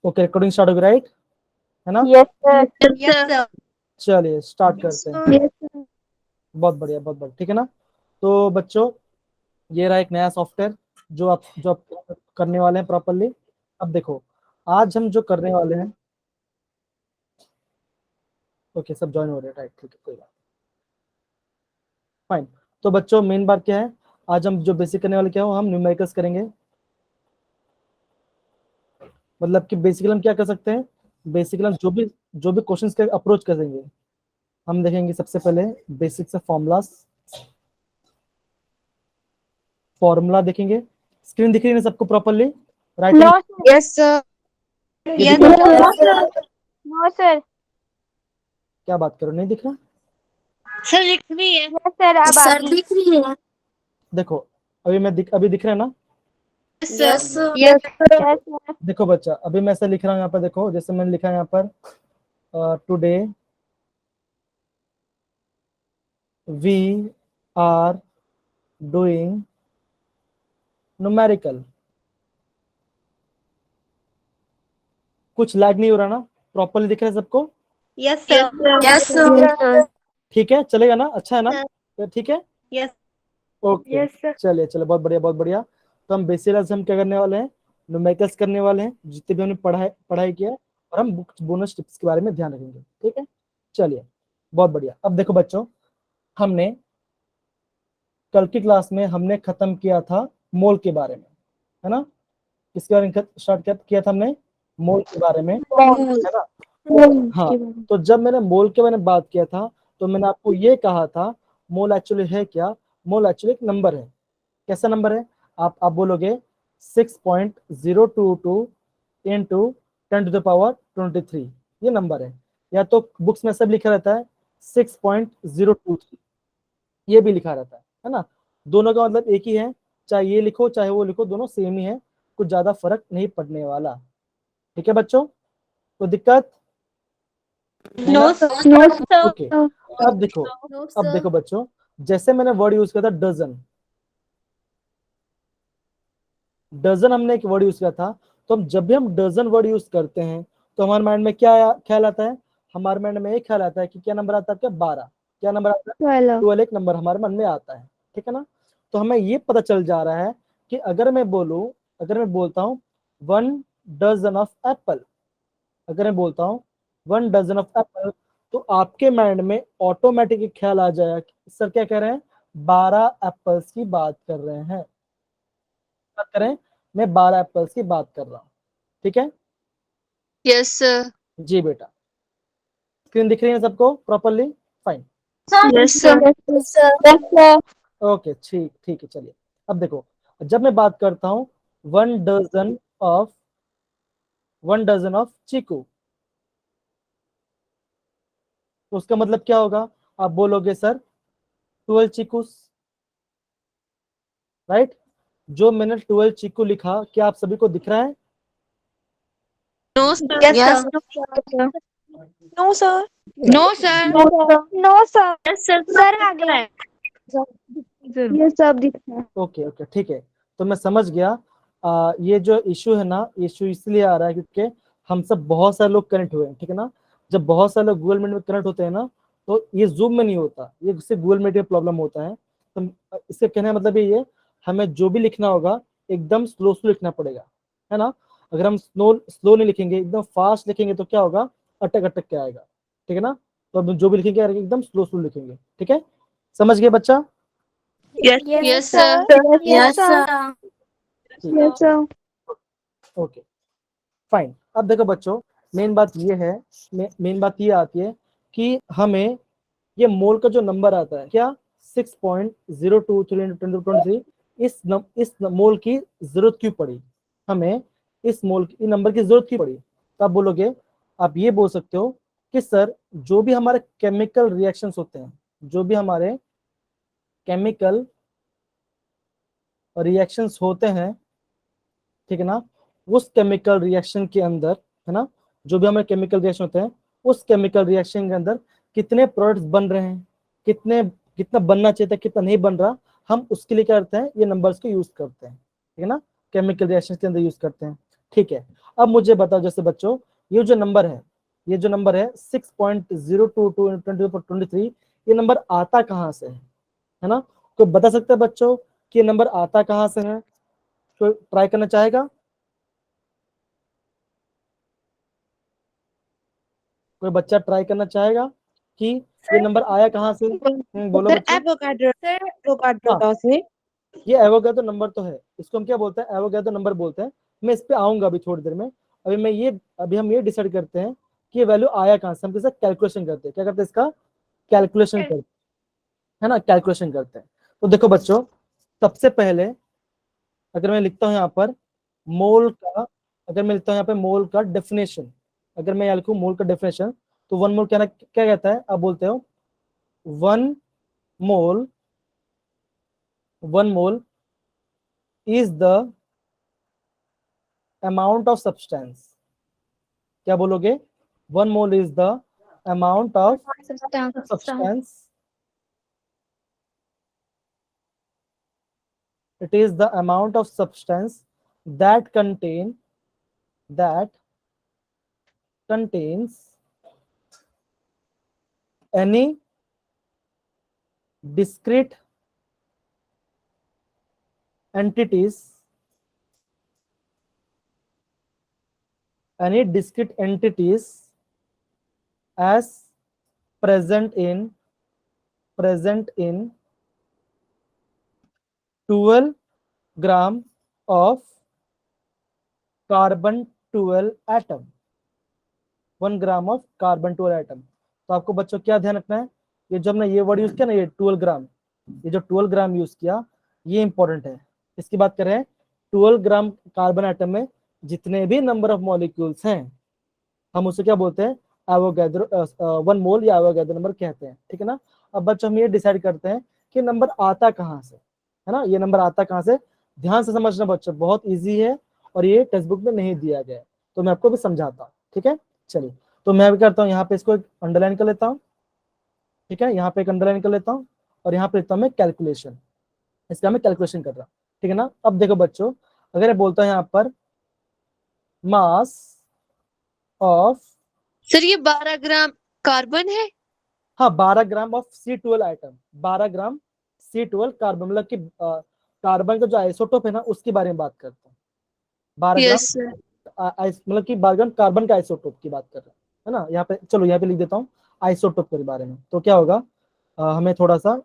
Okay, recording start हो गई, right, है ना? Yes sir. Yes sir. चलिए स्टार्ट करते हैं। Yes sir. बहुत बढ़िया, बहुत बढ़िया, ठीक है ना? तो बच्चों, ये रहा एक नया सॉफ्टवेयर जो आप करने वाले हैं प्रॉपरली। अब देखो, आज हम जो करने वाले हैं, ओके सब ज्वाइन हो रहे हैं, राइट, ठीक है, कोई बात, फाइन। तो बच्चों, मेन बात क्या है, आज हम जो बेसिक करने वाले क्या हो, हम न्यूमेरिकल्स करेंगे। मतलब कि बेसिकली हम क्या कर सकते हैं, बेसिकली हम जो भी क्वेश्चंस के अप्रोच करेंगे, हम देखेंगे सबसे पहले बेसिक से फॉर्मूला देखेंगे। स्क्रीन दिख रही है ना सबको properly, right? No sir. Yes sir. ये यस दिख रहा है? सर। No sir. क्या बात करो, नहीं दिख रहा? सर लिख रही है। यस सर, अब सर आगे। लिख रही है। देखो, अभी दिख रहा है ना? Yes sir. Yes sir. देखो बच्चा, अभी मैं ऐसा लिख रहा हूँ यहाँ पर, देखो जैसे मैंने लिखा है यहाँ पर, today we are doing numerical. कुछ लैग नहीं हो रहा ना? प्रॉपरली दिख रहा है सबको? Yes sir. Yes sir. ठीक है, चलेगा ना? अच्छा है ना? तो ठीक है, यस ओके। Yes sir. चलिए चलिए, बहुत बढ़िया, बहुत बढ़िया। तो हम बेसिकली हम क्या करने वाले हैं, न्यूमेरिकल्स करने वाले हैं, जितने भी हमने पढ़ाई किया है, और हम बोनस टिप्स के बारे में ध्यान रखेंगे, ठीक है? चलिए, बहुत बढ़िया। अब देखो बच्चों, हमने कल की क्लास में हमने खत्म किया था मोल के बारे में, है ना? किसके बारे में स्टार्ट किया था हमने? मोल के बारे में, है ना? हाँ, तो जब मैंने मोल के बारे में बात किया था, तो मैंने आपको ये कहा था, मोल एक्चुअली है क्या? मोल एक्चुअली एक नंबर है। कैसा नंबर है? आप बोलोगे 6.022 इंटू 10⁻23, ये नंबर है। या तो बुक्स में सब लिखा रहता है 6.023, ये भी लिखा रहता है ना? दोनों का मतलब एक ही है, चाहे ये लिखो चाहे वो लिखो, दोनों सेम ही है, कुछ ज्यादा फर्क नहीं पड़ने वाला। ठीक है बच्चों, तो दिक्कत? No sir. No sir. Okay, अब देखो बच्चों, जैसे मैंने वर्ड यूज किया था डजन, हमने एक वर्ड यूज किया था, तो जब भी हम डजन वर्ड यूज करते हैं, तो हमारे माइंड में क्या ख्याल आता है? हमारे माइंड में एक ख्याल आता है कि क्या नंबर आता है आपका? 12। क्या नंबर आता है? 12 एक नंबर हमारे मन में आता है, ठीक है ना? तो हमें ये पता चल जा रहा है कि अगर मैं बोलता हूँ 1 डजन ऑफ एप्पल, अगर मैं बोलता हूँ 1 डजन ऑफ एप्पल, तो आपके माइंड में ऑटोमेटिक ख्याल आ जाएगा कि सर क्या कह रहे हैं? 12 एप्पल्स की बात कर रहे हैं। बात करें, मैं 12 एप्पल्स की बात कर रहा हूँ, ठीक है? Yes sir. जी बेटा, स्क्रीन दिख रही है सबको properly? Fine, yes sir. Okay, ठीक ठीक है। चलिए, अब देखो, जब मैं बात करता हूँ 1 डजन ऑफ चीकू, तो उसका मतलब क्या होगा? आप बोलोगे सर 12 चीकूस, राइट? जो मैंने 12 चीकू लिखा, क्या आप सभी को दिख रहा है? No sir. Yes no sir. No sir. No sir. Yes sir. Sir आ गया। ये सब दिख रहा है। ओके ओके, ठीक है, तो मैं समझ गया। ये जो इशू है ना, इशू इसलिए आ रहा है क्योंकि हम सब बहुत सारे लोग कनेक्ट हुए हैं, ठीक है ना? जब बहुत सारे लोग गूगल मीट में कनेक्ट होते हैं ना, तो ये जूम में नहीं होता, ये सिर्फ गूगल मीट में प्रॉब्लम होता है। तो इसके कहने का मतलब ये, हमें जो भी लिखना होगा एकदम स्लो स्लो लिखना पड़ेगा, है ना? अगर हम स्लो नहीं लिखेंगे, एकदम फास्ट लिखेंगे, तो क्या होगा? अटक अटक के आएगा, ठीक है ना? तो अब जो भी लिखेंगे एकदम स्लो स्लो लिखेंगे, ठीक है? समझ गए बच्चा? Yes sir. Yes sir. Yes sir. Okay, fine. अब देखो बच्चों, मेन बात ये है, मेन बात ये आती है कि हमें ये मोल का जो नंबर आता है, क्या 6.023 इस मोल की जरूरत क्यों पड़ी? हमें इस नंबर की जरूरत क्यों पड़ी? तो आप बोलोगे, आप ये बोल सकते हो कि सर, जो भी हमारे केमिकल रिएक्शंस होते हैं, जो भी हमारे केमिकल रिएक्शंस होते हैं, ठीक है ना, उस केमिकल रिएक्शन के अंदर, है ना, जो भी हमारे केमिकल रिएक्शन होते हैं, उस केमिकल रिएक्शन के अंदर कितने प्रोडक्ट्स बन रहे हैं, कितना बनना चाहिए था, कितना नहीं बन रहा, हम उसके लिए क्या करते हैं? ये नंबर्स को यूज करते हैं, ठीक है ना? केमिकल रिएक्शन के अंदर यूज करते हैं, ठीक है, अब मुझे बताओ जैसे बच्चों ये जो नंबर है, ये जो नंबर है 6.022 ये नंबर आता कहां से है ना? कोई बता सकता है बच्चों कि ये नंबर आता कहां से है? कोई ट्राई करना चाहेगा? कोई बच्चा ट्राई करना चाहेगा कि ये नंबर आया कहां से? बोलो सर बच्चों। एवोगाड्रो हाँ, लॉ से। ये एवोगैड्रो नंबर तो है, इसको हम क्या बोलते हैं? एवोगैड्रो नंबर बोलते हैं। मैं इस पे आऊंगा अभी थोड़ी देर में। अभी हम ये डिसाइड करते हैं कि ये वैल्यू आया कहां से। हम किसका कैलकुलेशन करते हैं, क्या करते हैं? इसका कैलकुलेशन करते हैं, है ना? कैलकुलेशन करते हैं। तो देखो बच्चों, सबसे पहले अगर मैं लिखता हूं यहाँ पर मोल का, अगर मैं लिखता हूं यहाँ पे मोल का डेफिनेशन, अगर मैं यहाँ लिखूं मोल का डेफिनेशन, तो वन मोल क्या क्या कहता है? आप बोलते हो one mole, one mole is the amount of substance. क्या बोलोगे? One mole is the amount of substance, it is the amount of substance that contains any discrete entities, as present in 12 gram of carbon 12 atom, 1 gram of carbon 12 atom. तो आपको बच्चों क्या ध्यान रखना है, ये जब हमने ये वर्ड यूज किया ना, ये 12 ग्राम, ये जो 12 ग्राम यूज किया ये इंपॉर्टेंट है। इसकी बात करें 12 ग्राम कार्बन एटम में जितने भी नंबर ऑफ मॉलिक्यूल्स हैं हम उसे क्या बोलते हैं? एवोगैड्रो वन मोल या एवोगैड्रो नंबर कहते हैं, ठीक है ना? अब बच्चों हम ये डिसाइड करते हैं कि नंबर आता कहां से, है ना? ये नंबर आता कहां से, ध्यान से समझना बच्चों, बहुत इजी है और ये टेक्स्ट बुक में नहीं दिया गया है, तो मैं आपको भी समझाता हूँ, ठीक है? चलिए, तो मैं भी करता हूँ, यहाँ पे इसको अंडरलाइन कर लेता हूँ, ठीक है? यहाँ पे एक अंडरलाइन कर लेता हूँ और यहाँ पे लिखता हूँ मैं कैलकुलेशन, इसका मैं कैलकुलेशन कर रहा हूँ, ठीक है ना? अब देखो बच्चों, अगर मैं बोलता हूँ यहाँ पर मास ऑफ, सर ये 12 ग्राम कार्बन है। हाँ 12 gram of C12 item, 12 gram C12 carbon, मतलब कि कार्बन का जो आइसोटोप है ना उसके बारे में बात करते हैं। 12 ग्राम यस सर। मतलब कि 12 ग्राम कार्बन का आइसोटोप की बात कर रहे हैं, है ना? यहाँ पे चलो यहाँ पे लिख देता हूँ आइसोटोप के बारे में, तो क्या होगा हमें थोड़ा सा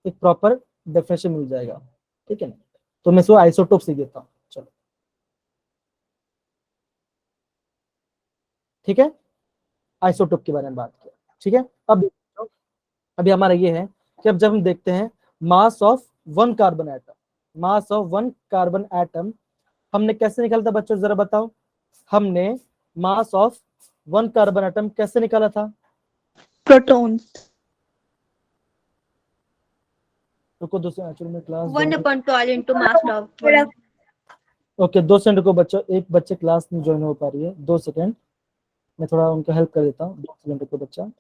एक प्रॉपर डेफिनेशन मिल जाएगा, ठीक है ना? तो मैं इसको आइसोटोप से देता हूँ, चलो ठीक है, आइसोटोप के बारे में बात किया, ठीक है? अब अभी हमारा ये है कि अब जब हम देखते हैं mass of one carbon atom, mass of one carbon atom हमने कैसे निकाला था बच्चों, जरा बताओ? हमने mass of one carbon atom कैसे निकाला था? प्रोटॉन रुको दूसरे एक्चुअली में class 1/12 into mass log 1। Okay 2 second रुको बच्चों, एक बच्चे क्लास में ज्वाइन हो पा रही है, 2 सेकंड मैं थोड़ा उनका हेल्प कर देता हूँ, 2 सेकंड रुको बच्चा।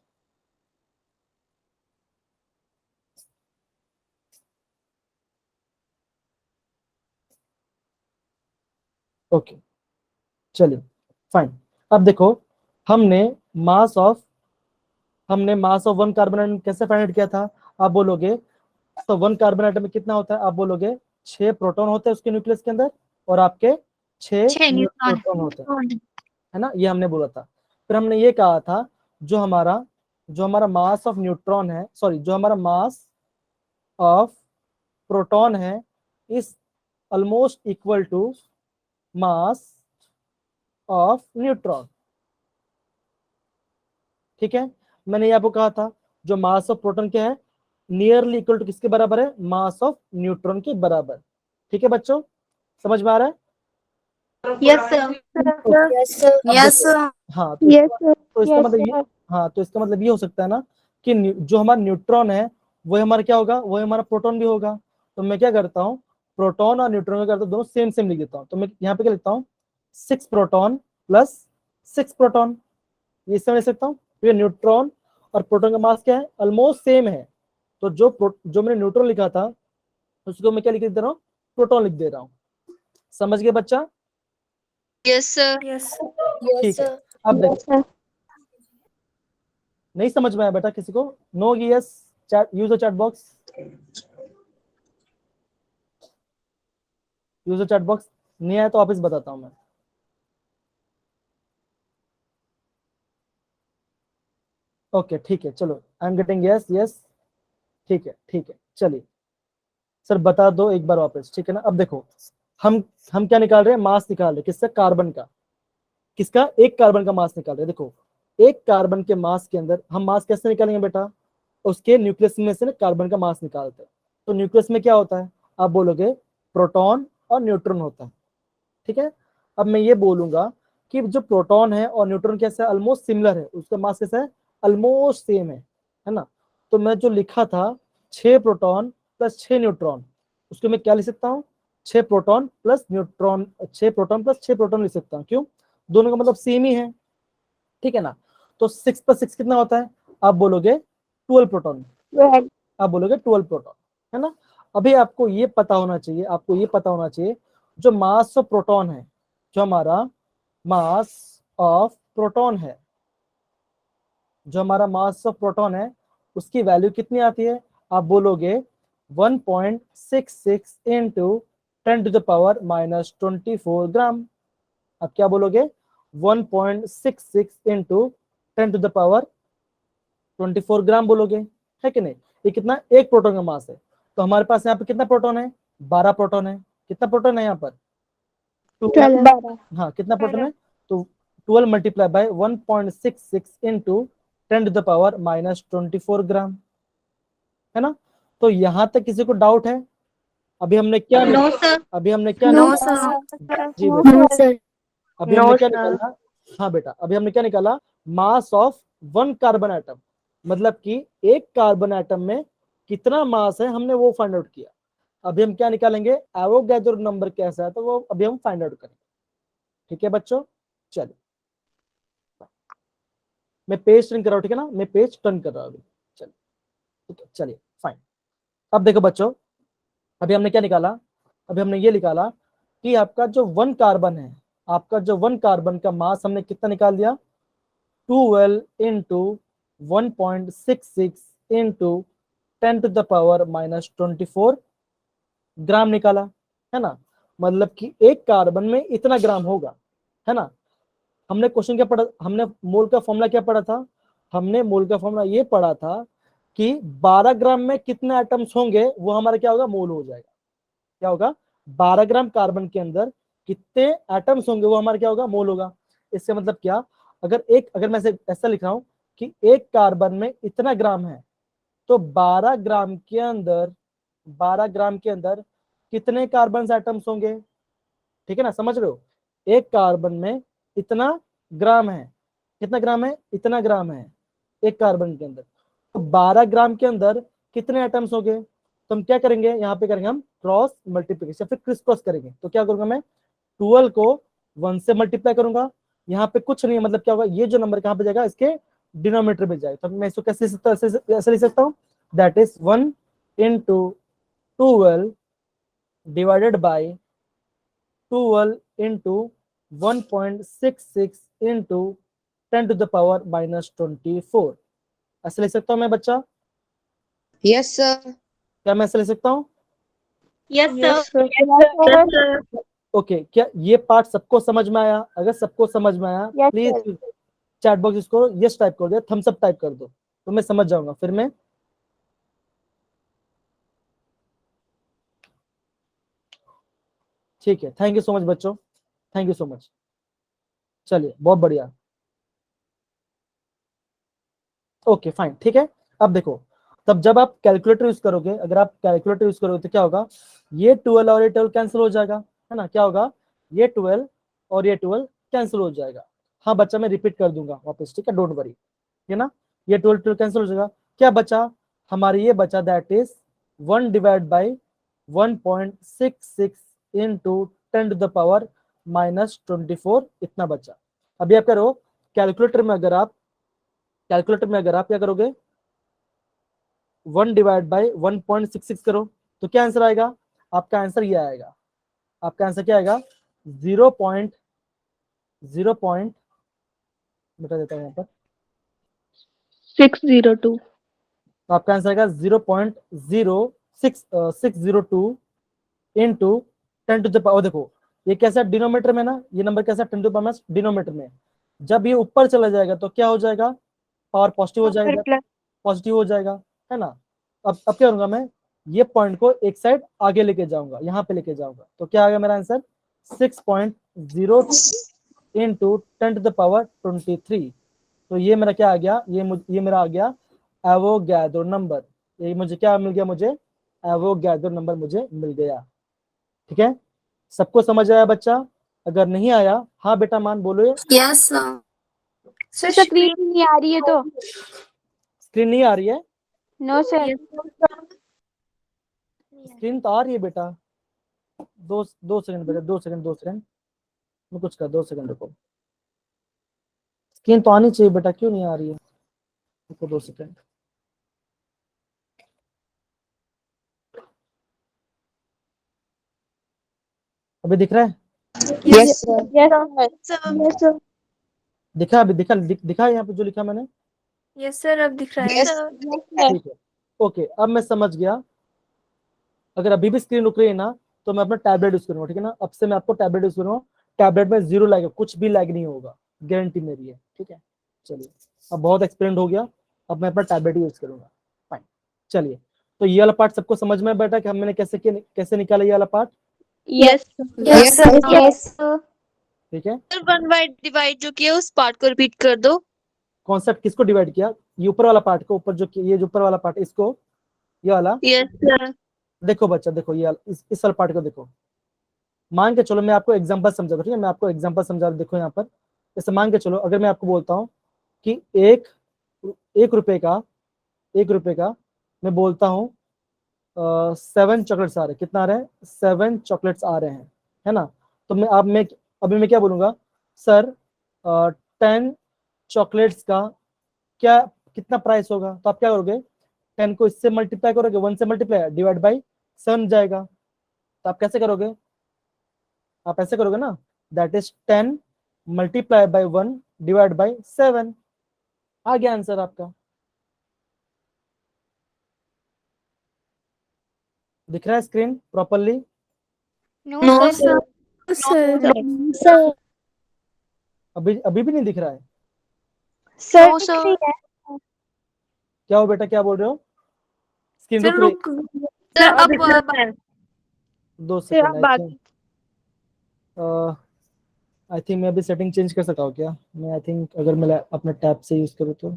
ओके चलिए फाइन। अब देखो हमने mass of one carbon atom कैसे फाइंड किया था? आप बोलोगे तो वन कार्बन एटम में कितना होता है? आप बोलोगे 6 प्रोटॉन होते हैं उसके न्यूक्लियस के अंदर और आपके 6 न्यूट्रॉन होते हैं, है ना? ये हमने बोला था। फिर हमने ये कहा था जो हमारा मास ऑफ न्यूट्रॉन है, सॉरी जो हमारा मास ऑफ प्रोटॉन है is almost equal to mass of neutron, ठीक है? मैंने ये आपको कहा था जो मास ऑफ प्रोटॉन क्या है, नियरली इक्वल टू किसके बराबर है? मास ऑफ न्यूट्रॉन के बराबर, ठीक है बच्चों? समझ में आ रहा है? Yes sir. Yes sir. Yes sir. हाँ तो इसका Yes, मतलब ये, sir. हाँ तो इसका मतलब ये हो सकता है ना कि जो हमारा न्यूट्रॉन है वो हमारा क्या होगा, वो हमारा प्रोटॉन भी होगा। तो मैं क्या करता हूँ, प्रोटॉन और न्यूट्रॉन का करता हूँ दोनों सेम सेम लिख देता हूँ। तो मैं यहाँ पे क्या लिखता हूँ, 6 प्रोटॉन प्लस 6 प्रोटॉन, ये इससे लिख सकता हूँ। ये न्यूट्रॉन और प्रोटॉन का मास क्या है, ऑलमोस्ट सेम है। तो जो मैंने न्यूट्रॉन लिखा था उसको मैं क्या लिख दे रहा हूँ, प्रोटॉन लिख दे रहा हूँ। समझ गए बच्चा? Yes sir. ठीक है, अब देखो नहीं समझ में आया बेटा किसी को? No yes, chat use the chat box, use the chat box. नहीं आया तो वापस बताता हूं मैं। ओके ठीक है, चलो I am getting yes yes. ठीक है चलिए सर बता दो एक बार वापस, ठीक है ना? अब देखो हम क्या निकाल रहे हैं? मास निकाल रहे हैं, किसका? कार्बन का। किसका? एक कार्बन का मास निकाल रहे हैं। देखो एक कार्बन के मास के अंदर हम मास कैसे निकालेंगे बेटा? उसके न्यूक्लियस में से ना कार्बन का मास निकालते हैं। तो न्यूक्लियस में क्या होता है? आप बोलोगे प्रोटॉन और न्यूट्रॉन होता है, ठीक है? अब मैं ये बोलूंगा कि जो प्रोटॉन है और न्यूट्रॉन कैसा है? ऑलमोस्ट सिमिलर है, उसका मास कैसा है? ऑलमोस्ट सेम है ना? तो मैं जो लिखा था 6 प्रोटॉन प्लस 6 न्यूट्रॉन, उसको मैं क्या लिख सकता हूँ? 6 proton plus neutron, 6 proton plus 6 proton लिख सकता हूँ। क्यों? दोनों का मतलब सेम ही है, ठीक है ना? तो 6 प्लस 6 कितना होता है? आप बोलोगे 12 प्रोटॉन, आप बोलोगे 12 प्रोटॉन, है ना? अभी आपको ये पता होना चाहिए, आपको ये पता होना चाहिए जो मास ऑफ प्रोटॉन है, जो हमारा मास ऑफ प्रोटॉन है, जो हमारा मास ऑफ प्रोटॉन है, उसकी वैल्यू कितनी आती है? आप बोलोगे 1.66 into 10 to the power minus 24 gram. आप क्या बोलोगे? 1.66 into 10 to the power 24 gram बोलोगे, है कि नहीं? ये कितना? एक प्रोटॉन का मास है। तो हमारे पास यहाँ पे कितना प्रोटॉन है? 12 प्रोटॉन है। कितना प्रोटॉन है यहाँ पर? 12। हाँ, कितना प्रोटॉन है? तो 12 multiply by 1.66 into 10 to the power minus 24 gram, है ना? तो यहाँ तक किसी को डाउट है? अभी हमने क्या नो सर। अभी हमने क्या नो निकाला? सर। जी बेटा, नो सर। अभी हमने क्या निकाला? हाँ बेटा, अभी हमने क्या निकाला? Mass of one carbon atom, मतलब कि एक कार्बन एटम में कितना मास है हमने वो फाइंड आउट किया। अभी हम क्या निकालेंगे? एवोगैड्रो नंबर कैसा है, तो वो अभी हम फाइंड आउट करेंगे, ठीक है बच्चों? चलिए मैं पेज टर्न कर रहा हूँ, ठीक है ना? मैं पेज टर्न कर रहा हूँ अभी। चलिए ठीक है, चलिए फाइन। अब देखो बच्चों, अभी हमने क्या निकाला? अभी हमने ये निकाला कि आपका जो वन कार्बन है, आपका जो वन कार्बन का मास हमने कितना निकाल दिया? 12 into 1.66 into 10 to the power minus 24 gram निकाला, है ना? मतलब कि एक कार्बन में इतना ग्राम होगा, है ना? हमने क्वेश्चन क्या पढ़ा? हमने मोल का फॉर्मूला क्या पढ़ा था? हमने मोल का फॉर्मूला ये पढ़ा था कि 12 ग्राम में कितने एटम्स होंगे वो हमारा क्या होगा? मोल हो जाएगा। क्या होगा? 12 ग्राम कार्बन के अंदर कितने एटम्स होंगे वो हमारा क्या होगा? मोल होगा। इससे मतलब क्या? अगर मैं ऐसा लिख रहा हूं कि एक कार्बन में इतना ग्राम है, तो 12 ग्राम के अंदर 12 ग्राम के अंदर कितने कार्बन एटम्स होंगे? ठीक है ना? समझ रहे हो? एक कार्बन में इतना ग्राम है, कितना ग्राम है? इतना ग्राम है एक कार्बन के अंदर। तो 12 ग्राम के अंदर कितने एटम्स होंगे? तो हम क्या करेंगे? यहाँ पे करेंगे हम क्रॉस मल्टीप्लिकेशन, फिर क्रिस क्रॉस करेंगे। तो क्या करूंगा मैं? 12 को 1 से मल्टीप्लाई करूंगा। यहाँ पे कुछ नहीं है, मतलब क्या होगा? ये जो नंबर कहाँ पे जाएगा? इसके डिनोमीटर में जाएगा। तो मैं इसको कैसे लिख सकता हूँ? ऐसे लिख सकता हूँ, that is 1 into 12 divided by 12 into 1.66 into 10 to the power minus 24। ऐसे लिख सकता हूँ मैं बच्चा? Yes sir. क्या मैं ऐसे लिख सकता हूँ? Yes sir. ओके, क्या ये पार्ट सबको समझ में आया? अगर सबको समझ में आया प्लीज चैट बॉक्स इसको यस टाइप कर दो, थम्स अप टाइप कर दो, तो मैं समझ जाऊंगा फिर मैं। ठीक है, थैंक यू सो मच बच्चों, थैंक यू सो मच। चलिए बहुत बढ़िया, ओके फाइन, ठीक है। अब देखो, तब जब आप कैलकुलेटर यूज करोगे, अगर आप कैलकुलेटर यूज करोगे तो क्या होगा? ये 12 और ये 12 कैंसिल हो जाएगा, है ना? क्या होगा? ये 12 और ये 12 कैंसिल हो जाएगा। हाँ बच्चा, मैं रिपीट कर दूंगा वापस, ठीक है? डोंट वरी, है ना? ये 12 12 कैंसिल हो जाएगा। क्या बचा? हमारे ये बचा, that is 1 divide by 1.66 into 10 to the power minus 24, इतना बचा। अभी आप करो कैलकुलेटर में, अगर आप क्या करोगे? 1 डिवाइड बाई 1.66 करो, तो क्या आंसर आएगा? आपका आंसर ये आएगा, आपका आंसर क्या आएगा? 0 पॉइंट बता देता हूँ यहाँ पर 602 तो आपका आंसर आएगा 0.0602 इंटू 10 टू द पावर। देखो ये कैसा डिनोमीटर में ना, ये नंबर कैसा 10 टू द पावर डिनोमीटर में, जब ये ऊपर चला जाएगा तो क्या हो जाएगा, पावर पॉजिटिव हो जाएगा, पॉजिटिव हो जाएगा, है ना। अब क्या करूंगा मैं, ये पॉइंट को एक साइड आगे लेके जाऊंगा, यहाँ पे लेके जाऊंगा, तो क्या आ गया मेरा answer 6.0 into 10 to the power 23। तो ये मेरा क्या आ गया, ये मेरा आ गया एवोगैड्रो नंबर। ये मुझे क्या मिल गया, मुझे एवोगैड्रो नंबर मुझे मिल गया। ठीक है, सबको समझ आया बच्चा? अगर नहीं आया, हाँ बेटा मान बोलो। यस सर स्क्रीन नहीं आ रही है तो स्क्रीन नहीं आ रही है? नो सर स्क्रीन तो आ रही है बेटा। दो सेकंड बेटा, 2 सेकंड मैं कुछ कर, 2 सेकंड रुको। स्क्रीन तो आनी चाहिए बेटा, क्यों नहीं आ रही है? रुको 2 सेकंड। अभी दिख रहा है? यस सर दिखा अभी, दिखा यहाँ पे जो लिखा मैंने? यस सर अब दिख रहा है। ठीक है, ओके, अब मैं समझ गया। अगर अभी भी स्क्रीन रुक रही है ना, तो मैं अपना टैबलेट यूज करूंगा, ठीक है ना। अब से मैं आपको टैबलेट यूज करूंगा, टैबलेट में 0 लैग, कुछ भी लैग नहीं होगा, गारंटी मेरी है। ठीक है, चलिए, अब बहुत एक्सपेरिमेंट हो गया, अब मैं अपना टैबलेट यूज करूंगा। फाइन, चलिए, तो ये वाला पार्ट सबको समझ में बैठा कि हमने कैसे निकाला ये वाला पार्ट? यस ठीक है, सर 1 बाय डिवाइड जो किया उस पार्ट को रिपीट कर दो। कॉन्सेप्ट किसको डिवाइड किया? ये ऊपर वाला पार्ट को, ऊपर जो ये जो ऊपर वाला पार्ट, इसको, ये वाला। यस सर देखो बच्चा, देखो ये इस वाला पार्ट को देखो। मान के चलो मैं आपको एग्जांपल समझा दूं, ठीक है, मैं आपको एग्जांपल समझा दूं। देखो यहाँ पर, जैसे मान के चलो, अगर मैं आपको बोलता हूँ कि एक रुपए का मैं बोलता हूँ 7 चॉकलेट्स आ रहे हैं। कितना आ रहे हैं? 7 चॉकलेट्स आ रहे हैं, है ना। तो अभी मैं क्या बोलूंगा, सर 10 चॉकलेट्स का क्या कितना प्राइस होगा? तो आप क्या करोगे, 10 को इससे मल्टीप्लाई करोगे, 1 से मल्टीप्लाई डिवाइड बाई 7 जाएगा। तो आप कैसे करोगे? आप ऐसे करोगे ना, that is 10 multiply by 1 divide by 7। आ गया आंसर आपका। दिख रहा है स्क्रीन प्रॉपरली? नो सर अभी भी नहीं दिख रहा है? सर क्या हो बेटा, क्या बोल रहे हो? स्क्रीन सर रुक रही? रुक सर अब 2 सेकंड। आई थिंक मैं अभी सेटिंग चेंज कर सकता हूँ क्या? मैं आई थिंक अगर मैं अपने टैब से यूज करूँ तो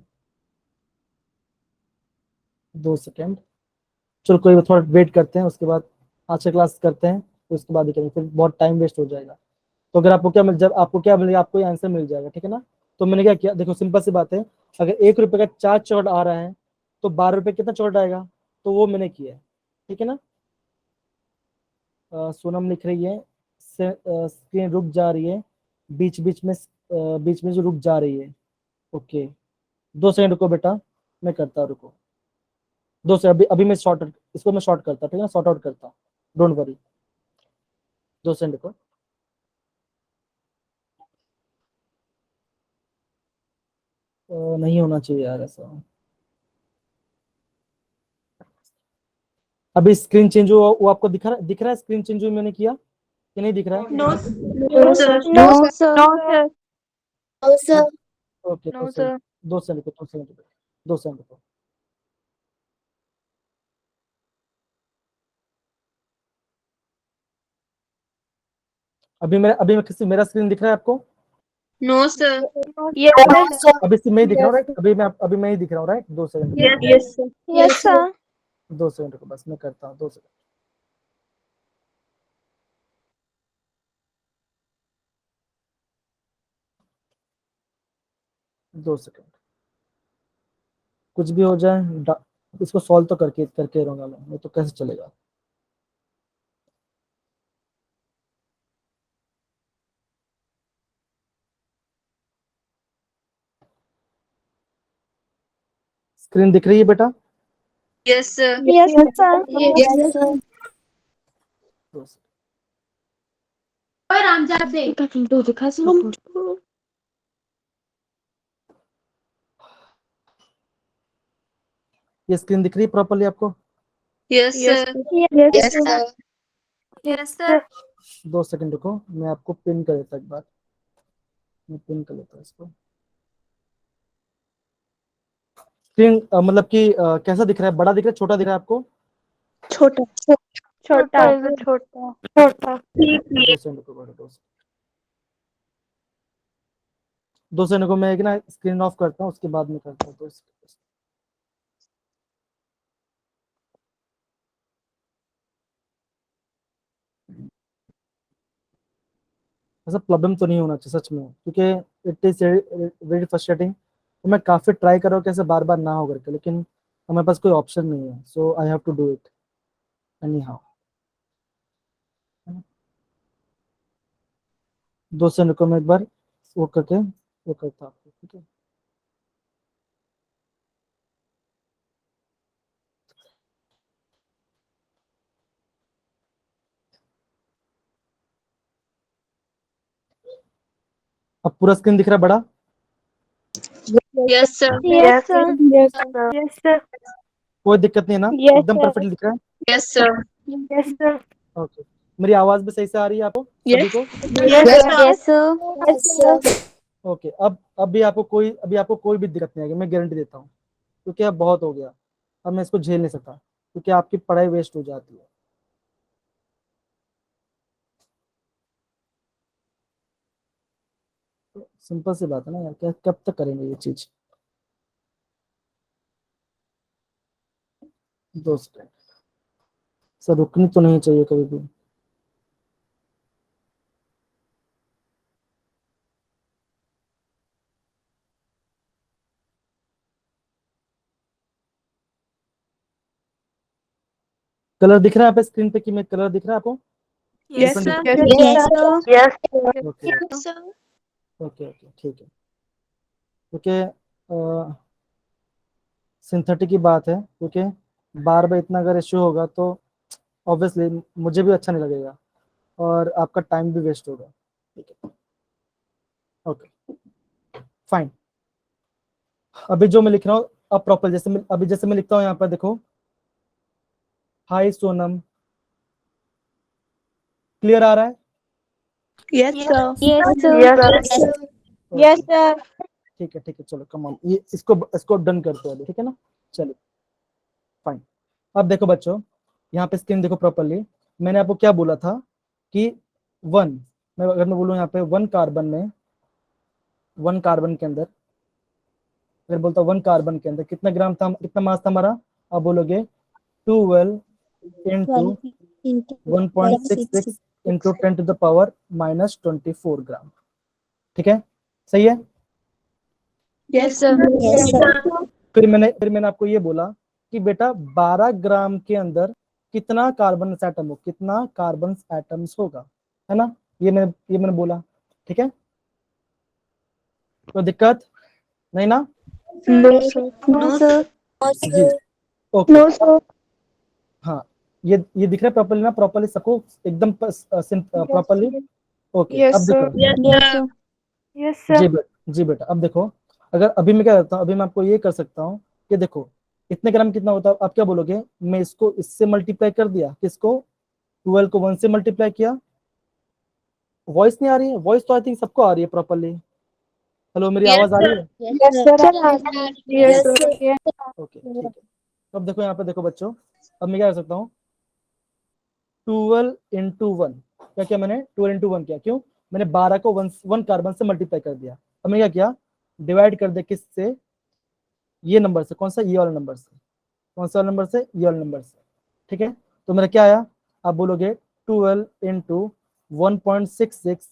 2 सेकंड। चलो कोई थोड़ा वेट करते हैं, उसके बाद आज का क्लास करते हैं, तो उसके बाद ही करेंगे, फिर बहुत टाइम वेस्ट हो जाएगा। तो अगर आपको क्या मिलेगा, आपको ये आंसर मिल जाएगा, ठीक है ना। तो मैंने क्या किया, देखो सिंपल सी बात है, अगर 1 रुपए का 4 चॉकलेट आ रहा है, तो 12 रुपए कितना चॉकलेट आएगा? तो वो मैंने किया है, ठीक है ना। सोनम लिख रही है स्क्रीन रुक जा रही है, बीच में जो रुक जा रही है। ओके, 2 सेकंड रुको बेटा, मैं करता हूँ, रुको 2 सेकंड। अभी मैं इसको मैं शॉर्ट करता, ठीक है, सॉर्ट आउट करता, डोंट वरी, 2 सेकंड रुको। नहीं होना चाहिए यार ऐसा। अभी स्क्रीन चेंज हुआ, वो आपको दिख रहा है स्क्रीन चेंज हुई मैंने किया कि नहीं दिख रहा है? नो सर ओके, 2 सेकंड रुको, 2 सेकंड रुको। मेरा स्क्रीन दिख रहा है आपको? नो सर अभी से मैं ही दिख रहा हूँ, राइट? अभी मैं ही दिख रहा हूँ, right? 2 second, yes sir 2 second रुको, बस मैं करता हूँ, 2 सेकंड। 2 सेकंड, कुछ भी हो जाए, इसको सॉल्व तो करके रहूंगा मैं तो कैसे चलेगा। स्क्रीन दिख रही है बेटा? Yes sir sir 2 second. और रामजाब दे ये स्क्रीन दिख रही है प्रॉपरली आपको? Yes, sir. Yes, sir. Yes, sir. 2 second रुको, मैं आपको पिन कर देता एक बार, मैं पिन कर लेता हूँ इसको। स्क्रीन मतलब कि कैसा दिख रहा है? बड़ा दिख रहा है, छोटा दिख रहा है आपको? छोटा छोटा 2 सेकंड रुको, बड़ा 2 सेकंड को मैं एक ना स्क्रीन ऑफ करता हूँ, उसके बाद में करता हूँ। तो ऐसा प्रॉब्लम तो नहीं होना चाहिए सच में, क्योंकि इट इज वेरी फ्रस्ट्रेटिंग। तो मैं काफी ट्राई कर रहा हूँ कैसे बार बार ना हो करके, लेकिन हमारे पास कोई ऑप्शन नहीं है, so I have to do it anyhow. 2 second को मैं एक बार वो करके वो करता हूँ, ठीक है? अब पूरा स्क्रीन दिख रहा है बड़ा? Yes, sir. Yes, sir. Yes, sir. कोई दिक्कत नहीं है ना? Yes, एकदम sir. परफेक्ट दिख रहा है? Yes, sir. Yes, sir. Okay, मेरी आवाज भी सही से आ रही है आपको सभी Yes. को? Yes, sir. Yes, sir. Okay, अब भी आपको कोई भी दिक्कत नहीं आएगी, मैं गारंटी देता हूँ, क्योंकि अब बहुत हो गया, अब मैं इसको झेल नहीं सकता, क्योंकि आपकी पढ़ाई वेस्ट हो जाती है। तो सिंपल सी बात है ना यार, कब तक करेंगे ये चीज? दोस्त सर, रुकनी तो नहीं चाहिए कभी भी। कलर दिख रहा है आप स्क्रीन पे? कि मैं कलर दिख रहा है आपको? Yes, Different sir. different? Yes, sir. Yes, sir. Okay Yes, sir. Okay okay, ठीक है। क्योंकि सिंथेटिक की बात है, क्योंकि बार बार इतना अगर इश्यू होगा तो ऑब्वियसली मुझे भी अच्छा नहीं लगेगा, और आपका टाइम भी वेस्ट होगा। ठीक है, ओके फाइन। अभी जो मैं लिख रहा हूँ अब प्रॉपर, जैसे मैं लिखता हूँ यहाँ पर देखो, हाय सोनम, क्लियर आ रहा है? Yes, sir. Yes, sir. Yes, sir. ठीक है चलो कम ऑन, ये इसको डन करते हैं अभी, ठीक है ना? चलिए फाइन। अब देखो बच्चों, यहाँ पे स्क्रीन देखो प्रॉपरली। मैंने आपको क्या बोला था कि अगर मैं बोलूँ यहाँ पे 1 कार्बन के अंदर, अगर बोलता 1 कार्बन के अंदर कितना ग्राम था, कितना मास था हमारा? आप बोलोगे 12 इंटू 1.66 इंटू 10⁻⁻24 ग्राम। ठीक है, सही है? Yes, sir. फिर मैंने आपको ये बोला कि बेटा 12 ग्राम के अंदर कितना कार्बन एटम्स होगा, है ना? ये मैंने बोला, ठीक है? तो दिक्कत नहीं ना? No, sir. No, sir. जी ओके। No, sir. हाँ, ये दिख रहा है प्रॉपरली ना? प्रॉपरली सबको एकदम प्रॉपरली? ओके, Yes, अब sir. देखो। Yes, sir. Yes, जी sir. जी बेटा, अब देखो, अगर अभी मैं क्या करता हूँ, अभी मैं आपको ये कर सकता हूँ कि देखो इतने ग्राम कितना होता है, आप क्या बोलोगे? मैं इसको इससे मल्टीप्लाई कर दिया, किसको? 12 को 1 से मल्टीप्लाई किया। वॉइस नहीं आ रही है? वॉइस तो आई थिंक सबको आ रही है प्रॉपरली। हेलो, मेरी Yes, आवाज आ रही sir. है? Yes, sir. Yes, sir. Okay ठीक है। तो अब देखो यहाँ पे देखो बच्चों, अब मैं क्या कर सकता हूँ? 12 × 1, क्या किया मैंने? 12 × 1 किया, क्यों? मैंने 12 को 1 कार्बन से मल्टीप्लाई कर दिया। अब मैं क्या किया? डिवाइड कर दे किससे? ये नंबर से। कौन सा? ये वाला नंबर से। कौन सा नंबर से? ये वाला नंबर से। ठीक है, तो मेरा क्या आया? आप बोलोगे 12 इंटू 1.66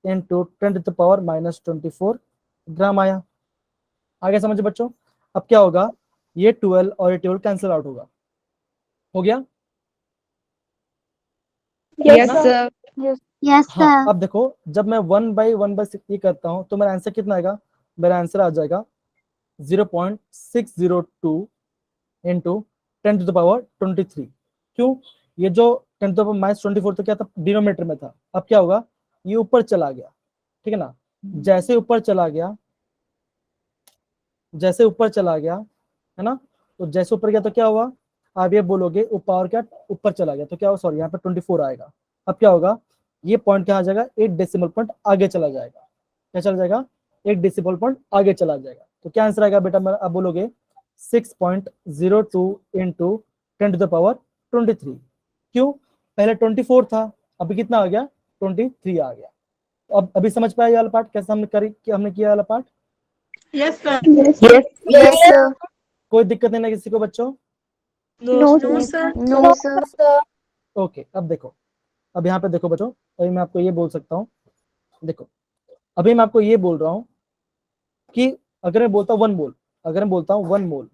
इंटू 10⁻⁻24 ग्राम आया। आगे समझे बच्चों? अब क्या होगा? ये 12 और ये 12 कैंसिल आउट होगा। हो गया? Yes, sir. Yes, हाँ, अब देखो, जब मैं 1/1/6 ये करता हूँ तो मेरा आंसर कितना आएगा? मेरा आंसर आ जाएगा 0.602 इंटू 10⁻23। क्यों? ये जो 10⁻⁻24 तो क्या था? डिनोमिनेटर में था। अब क्या होगा? ये ऊपर चला गया, ठीक है ना? जैसे ऊपर चला गया है ना, तो जैसे ऊपर गया तो क्या हुआ, आप ये बोलोगे पावर क्या ऊपर चला गया, तो क्या होगा, सॉरी यहाँ पे 24 आएगा। अब क्या होगा, ये पॉइंट क्या आ जाएगा, 8 डेसिमल पॉइंट आगे चला जाएगा। क्या चला जाएगा, 8 डेसिमल पॉइंट आगे चला जाएगा। तो क्या आंसर आएगा बेटा, आप बोलोगे 6.02 इंटू 10⁻23। क्यों, पहले 24 था, अभी कितना आ गया, 23 आ गया। अब अभी समझ पाया ये वाला पार्ट कैसे हमने किया वाला part? Yes, sir. Yes, sir. कोई दिक्कत नहीं ना किसी को बच्चों? No, No, sir. sir. No, sir. Okay, अब देखो, अब यहाँ पे देखो बच्चों, अभी मैं आपको ये बोल सकता हूँ, देखो अभी मैं आपको ये बोल रहा हूँ कि अगर मैं बोलता हूँ 1 मोल, अगर मैं बोलता हूँ 1 मोल,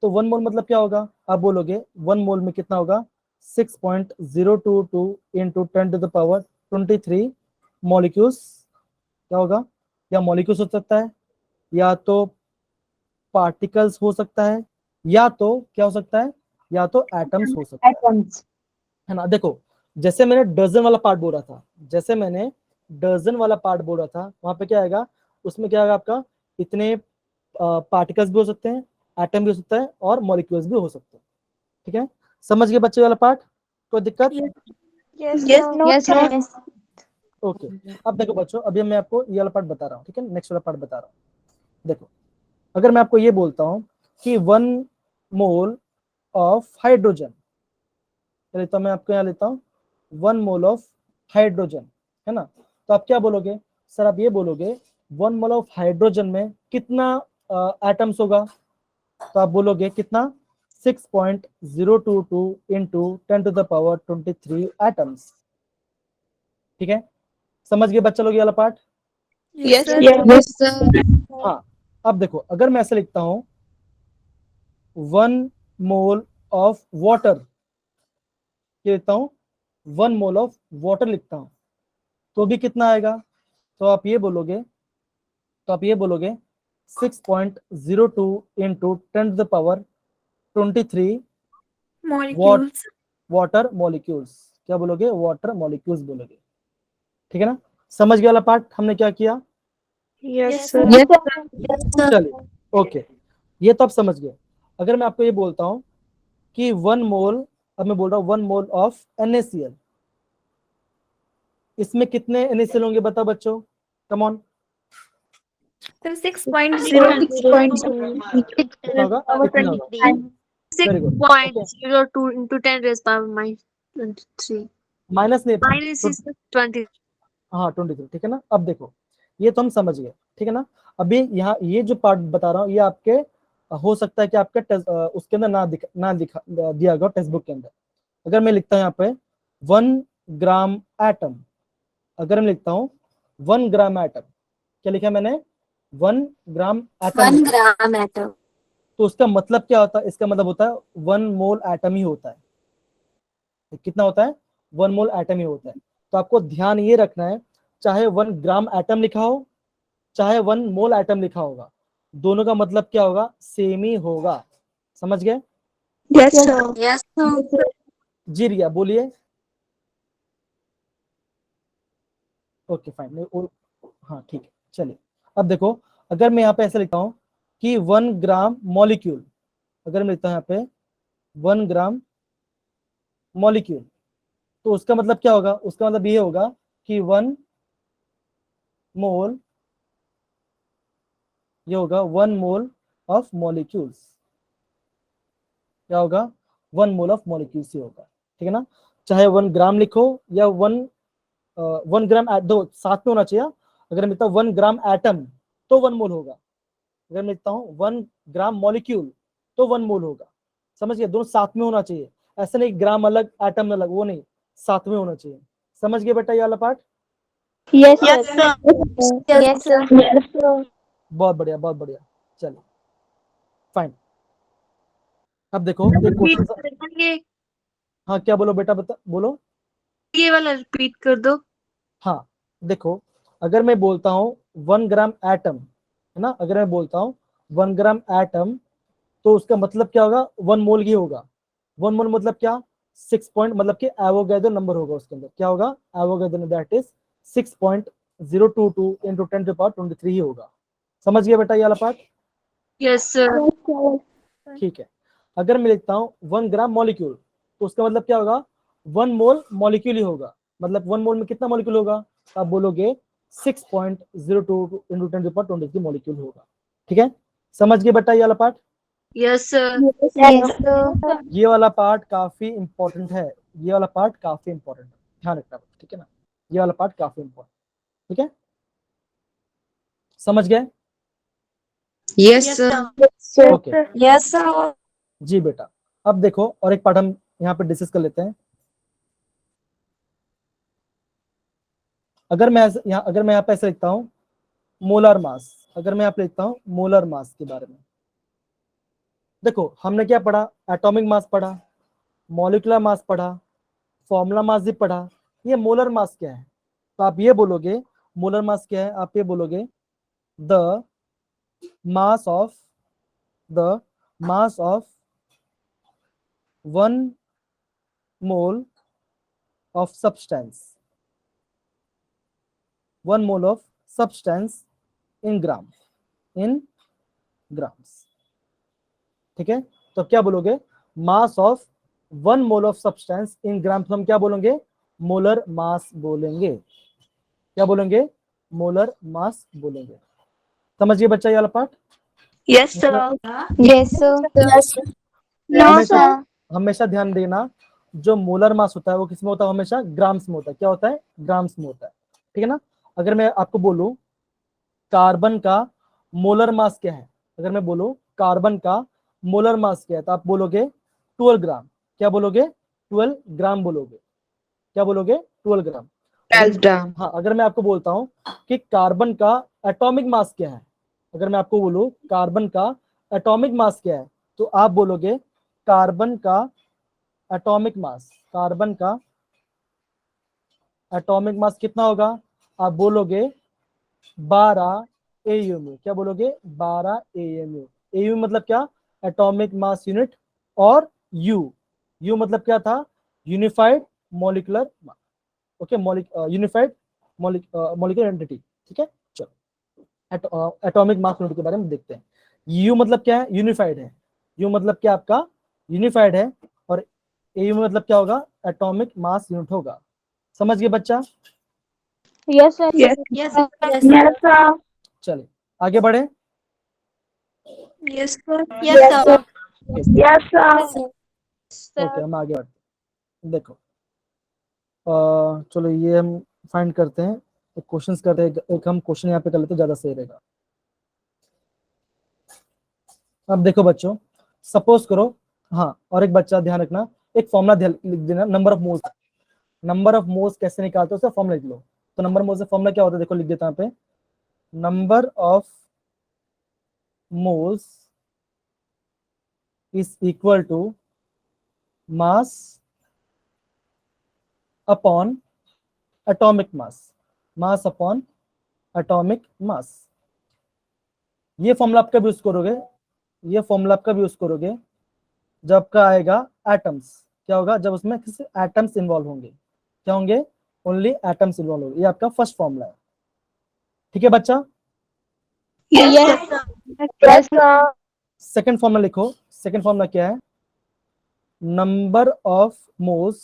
तो 1 मोल मतलब क्या होगा, आप बोलोगे 1 मोल में कितना होगा, 6.022 इंटू 10⁻23 मॉलिक्यूल्स। क्या होगा, या मॉलिक्यूल्स हो सकता है, या तो पार्टिकल्स हो सकता है, या तो क्या हो सकता है, या तो एटम्स हो सकता है ना। देखो जैसे मैंने डजन वाला पार्ट बोला था, जैसे मैंने डजन वाला पार्ट बोला था, वहां पे क्या आएगा, उसमें क्या आएगा आपका, इतने पार्टिकल्स भी हो सकते हैं, एटम भी हो सकता है, और मॉलिक्यूल्स भी हो सकते हैं। ठीक है, समझ गए बच्चे वाला पार्ट? कोई दिक्कत? Yes, Yes, sir. no, Yes, sir. sir. Okay, अब देखो बच्चों, अभी मैं आपको ये वाला पार्ट बता रहा हूँ, ठीक है, नेक्स्ट वाला पार्ट बता रहा हूँ। देखो अगर मैं आपको ये बोलता हूँ कि 1 मोल ऑफ हाइड्रोजन, लेता मैं आपको यहाँ लेता हूँ 1 मोल ऑफ हाइड्रोजन, है ना, तो आप क्या बोलोगे सर, आप ये बोलोगे 1 मोल ऑफ हाइड्रोजन में कितना एटम्स होगा, तो आप बोलोगे कितना, 6.022 इंटू 10⁻23 एटम्स। ठीक है, समझ गए बच्चा लोग ये वाला part? Yes, sir. Yes, sir. हाँ, अब देखो अगर मैं ऐसे लिखता हूं 1 मोल ऑफ वाटर, ये लिखता हूं 1 मोल ऑफ वाटर लिखता हूं, तो भी कितना आएगा, तो आप ये बोलोगे, 6.02 इंटू 10⁻23 Molecules. Water molecules. क्या बोलोगे, वाटर मॉलिक्यूल्स बोलोगे। ठीक है ना, समझ गया वाला पार्ट हमने क्या किया? Yes, sir. Yes, चलिए, ओके, ये तो आप समझ गए। अगर मैं आपको ये बोलता हूं कि 1 मोल, अब मैं बोल रहा हूं 1 मोल ऑफ NaCl, इसमें कितने NaCl होंगे बताओ बच्चों, कम ऑन। So 6.0. कितना होगा, कितना होगा, very good, 6.02 into 10 raised power minus 23. Minus नहीं, Minus is 20. हाँ 23, ठीक है ना। अब देखो ये तो हम समझ गए, ठीक है ना। अभी यहाँ ये जो पार्ट बता रहा हूँ ये आपके हो सकता है कि आपके उसके अंदर ना दिया गया टेक्स्ट बुक के अंदर। अगर मैं लिखता हूँ यहाँ पे 1 ग्राम एटम, अगर मैं लिखता हूँ 1 ग्राम एटम, क्या लिखा मैंने, 1 ग्राम एटम, 1 gram atom. तो उसका मतलब क्या होता है, इसका मतलब होता है 1 मोल एटम ही होता है। कितना होता है, 1 मोल एटम ही होता है। तो आपको ध्यान ये रखना है, चाहे 1 ग्राम एटम लिखा हो, चाहे 1 मोल एटम लिखा होगा, दोनों का मतलब क्या होगा, सेम ही होगा। समझ गए? Yes, sir. Yes, sir. जी रिया बोलिए। ओके फाइन, हाँ ठीक है, चलिए। अब देखो अगर मैं यहाँ पे ऐसे लिखता हूँ कि 1 ग्राम मॉलिक्यूल, अगर मैं लिखता हूँ यहाँ पे 1 ग्राम मॉलिक्यूल, तो उसका मतलब क्या होगा, उसका मतलब ये होगा कि 1 मोल, ये होगा 1 मोल ऑफ मॉलिक्यूल्स। क्या होगा, 1 मोल ऑफ मॉलिक्यूल्स ही होगा। ठीक है ना, चाहे 1 ग्राम लिखो या 1 ग्राम, दो साथ में होना चाहिए। अगर मैं लिखता हूँ 1 ग्राम एटम तो 1 मोल होगा, अगर मैं लिखता हूँ 1 ग्राम मॉलिक्यूल तो 1 मोल होगा। समझ गए, दोनों साथ में होना चाहिए, ऐसा नहीं ग्राम अलग एटम अलग, वो नहीं, साथ में होना चाहिए। समझ गए बेटा ये वाला part? Yes, Yes, sir. sir. Yes, sir. Yes, sir. बहुत बढ़िया, बहुत बढ़िया, चलिए फाइन। अब देखो एक क्वेश्चन, ये हाँ क्या बोलो बेटा, बता बोलो। वाला रिपीट कर दो। हाँ देखो, अगर मैं बोलता हूँ 1 ग्राम एटम, है ना, अगर मैं बोलता हूँ 1 ग्राम एटम, तो उसका मतलब क्या होगा, 1 मोल ही होगा। 1 मोल मतलब क्या, 6 पॉइंट, मतलब कि एवोगैड्रो नंबर होगा उसके अंदर, क्या होगा, एवोगैड्रो, दैट इज 6.022 इंटू 10⁻23 ही होगा। समझ गया बेटा ये वाला part? Yes, sir. Yes, sir. ठीक है, अगर मैं लिखता हूँ 1 ग्राम मॉलिक्यूल, तो उसका मतलब क्या होगा, 1 मोल मॉलिक्यूल ही होगा, मतलब 1 मोल में कितना मॉलिक्यूल होगा, तो आप बोलोगे 6.02 × 10⁻23 मॉलिक्यूल होगा। ठीक है, समझ गए बेटा ये वाला part? Yes, sir. Yes, sir. ये वाला पार्ट काफी इंपॉर्टेंट है, ये वाला पार्ट काफी इंपॉर्टेंट है, ध्यान रखना, ठीक है ना, ये वाला पार्ट काफी इंपॉर्टेंट, ठीक है, समझ गए? Yes, sir. Okay, Yes, sir. जी बेटा। अब देखो और एक पार्ट हम यहाँ पे डिस्कस कर लेते हैं। अगर मैं यहाँ पे ऐसे लिखता हूँ मोलर मास, अगर मैं यहाँ पे लिखता हूँ मोलर मास के बारे में, देखो हमने क्या पढ़ा, एटॉमिक मास पढ़ा, मॉलिक्यूलर मास पढ़ा, फॉर्मूला मास भी पढ़ा, ये मोलर मास क्या है, तो आप ये बोलोगे मोलर मास क्या है, आप ये बोलोगे the mass of 1 mole of substance, 1 mole of substance in grams, ठीक है, तो क्या बोलोगे, mass of 1 mole of substance in grams, हम क्या बोलेंगे, मोलर मास बोलेंगे, क्या बोलेंगे, मोलर मास बोलेंगे। समझिए बच्चा ये वाला part? Yes, sir. Yes, sir. No, हमेशा sir. हमेशा ध्यान देना, जो मोलर मास होता है वो किसमें होता है, हमेशा ग्राम्स में होता है, क्या होता है, ग्राम्स में होता है, ठीक है ना। अगर मैं आपको बोलूं कार्बन का मोलर मास क्या है, अगर मैं बोलूं कार्बन का मोलर मास क्या है, तो आप बोलोगे 12 ग्राम, क्या बोलोगे, 12 ग्राम बोलोगे, क्या बोलोगे, 12 ग्राम। 12 ग्राम। हाँ, अगर मैं आपको बोलता हूँ कि कार्बन का एटॉमिक मास क्या है, अगर मैं आपको बोलूं कार्बन का एटॉमिक मास क्या है, तो आप बोलोगे कार्बन का एटॉमिक मास, कार्बन का एटॉमिक मास कितना होगा, आप बोलोगे 12 AU, क्या बोलोगे, 12 AU। AU मतलब क्या, एटॉमिक मास यूनिट, और यू मतलब क्या था, unified molecular mass, okay, unified molecular entity, ठीक है। चलो एटॉमिक मास यूनिट के बारे में देखते हैं। यू मतलब क्या है, यूनिफाइड है, यू मतलब क्या आपका यूनिफाइड है, और एयू मतलब क्या होगा, एटॉमिक मास यूनिट होगा। समझ गए बच्चा? Yes, sir. Yes, yes, Yes, sir. चलिए आगे बढ़े। yes, sir. Yes, sir. Yes, sir. Okay, हम आगे बढ़ते हैं। देखो चलो ये हम फाइंड करते हैं, एक क्वेश्चंस करते हैं, एक हम क्वेश्चन यहाँ पे कर लेते हैं, ज्यादा सही रहेगा। अब देखो बच्चों, सपोज करो, हाँ और एक बच्चा ध्यान रखना, एक फॉर्मूला लिख देना, number of moles, number of moles कैसे निकालते हो उसका फॉर्मूला लिख लो। तो नंबर मोल्स का फॉर्मूला क्या होता है, देखो लिख देता हूं यहाँ पे, number of moles is equal to mass upon atomic mass, mass upon atomic mass. ये फॉर्मूला आप कब यूज करोगे, ये फॉर्मूला आप कब यूज करोगे, जब का आएगा एटम्स, क्या होगा, जब उसमें किसी एटम्स इन्वॉल्व होंगे, क्या होंगे, ओनली एटम्स इन्वॉल्व होंगे। ये आपका फर्स्ट फॉर्मूला है, ठीक है बच्चा। Yes, yes, sir. Second formula लिखो, सेकंड फॉर्मूला क्या है, नंबर ऑफ मोल्स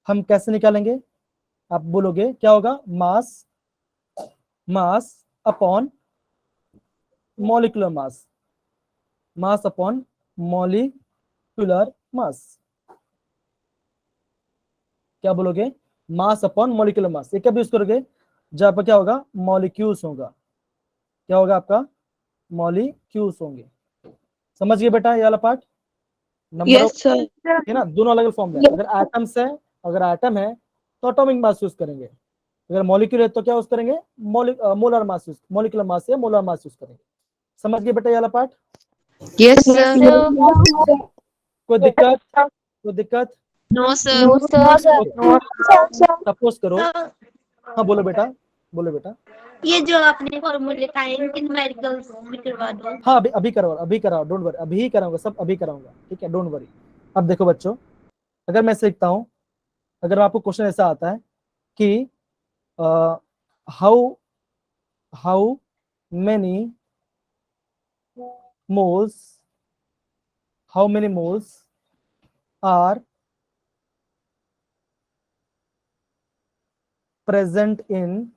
हम कैसे निकालेंगे, आप बोलोगे क्या होगा, mass, mass upon molecular mass, mass upon molecular mass, क्या बोलोगे, मास अपॉन मॉलिक्यूलर मास। ये कब यूज करोगे, जब आपका क्या होगा, मॉलिक्यूल्स होगा, क्या होगा आपका, मॉलिक्यूल्स होंगे। समझ गए बेटा ये वाला part, number of, Yes, sir. है ना, दोनों अलग फॉर्मूला है। अगर एटम्स है, अगर एटम है तो एटॉमिक मास यूज करेंगे, अगर मॉलिक्यूल है तो क्या यूज करेंगे, molar mass use, molecular mass से मोलर मास यूज करेंगे। समझ गए बेटा ये वाला part? Yes, Yes, sir. sir. कोई दिक्कत, कोई दिक्कत? No, sir. No, sir. No, sir. Suppose करो, हाँ बोलो बेटा, बोलो बेटा। ये जो आपने फॉर्मूले बताए इनके न्यूमेरिकल्स भी करवा दो। हाँ अभी कराओ, डोंट वरी, अभी ही कराऊंगा, सब अभी कराऊंगा, ठीक है, डोंट वरी। अब देखो बच्चों, अगर मैं लिखता हूँ, अगर आपको क्वेश्चन ऐसा आता है कि how how many moles how many moles are present in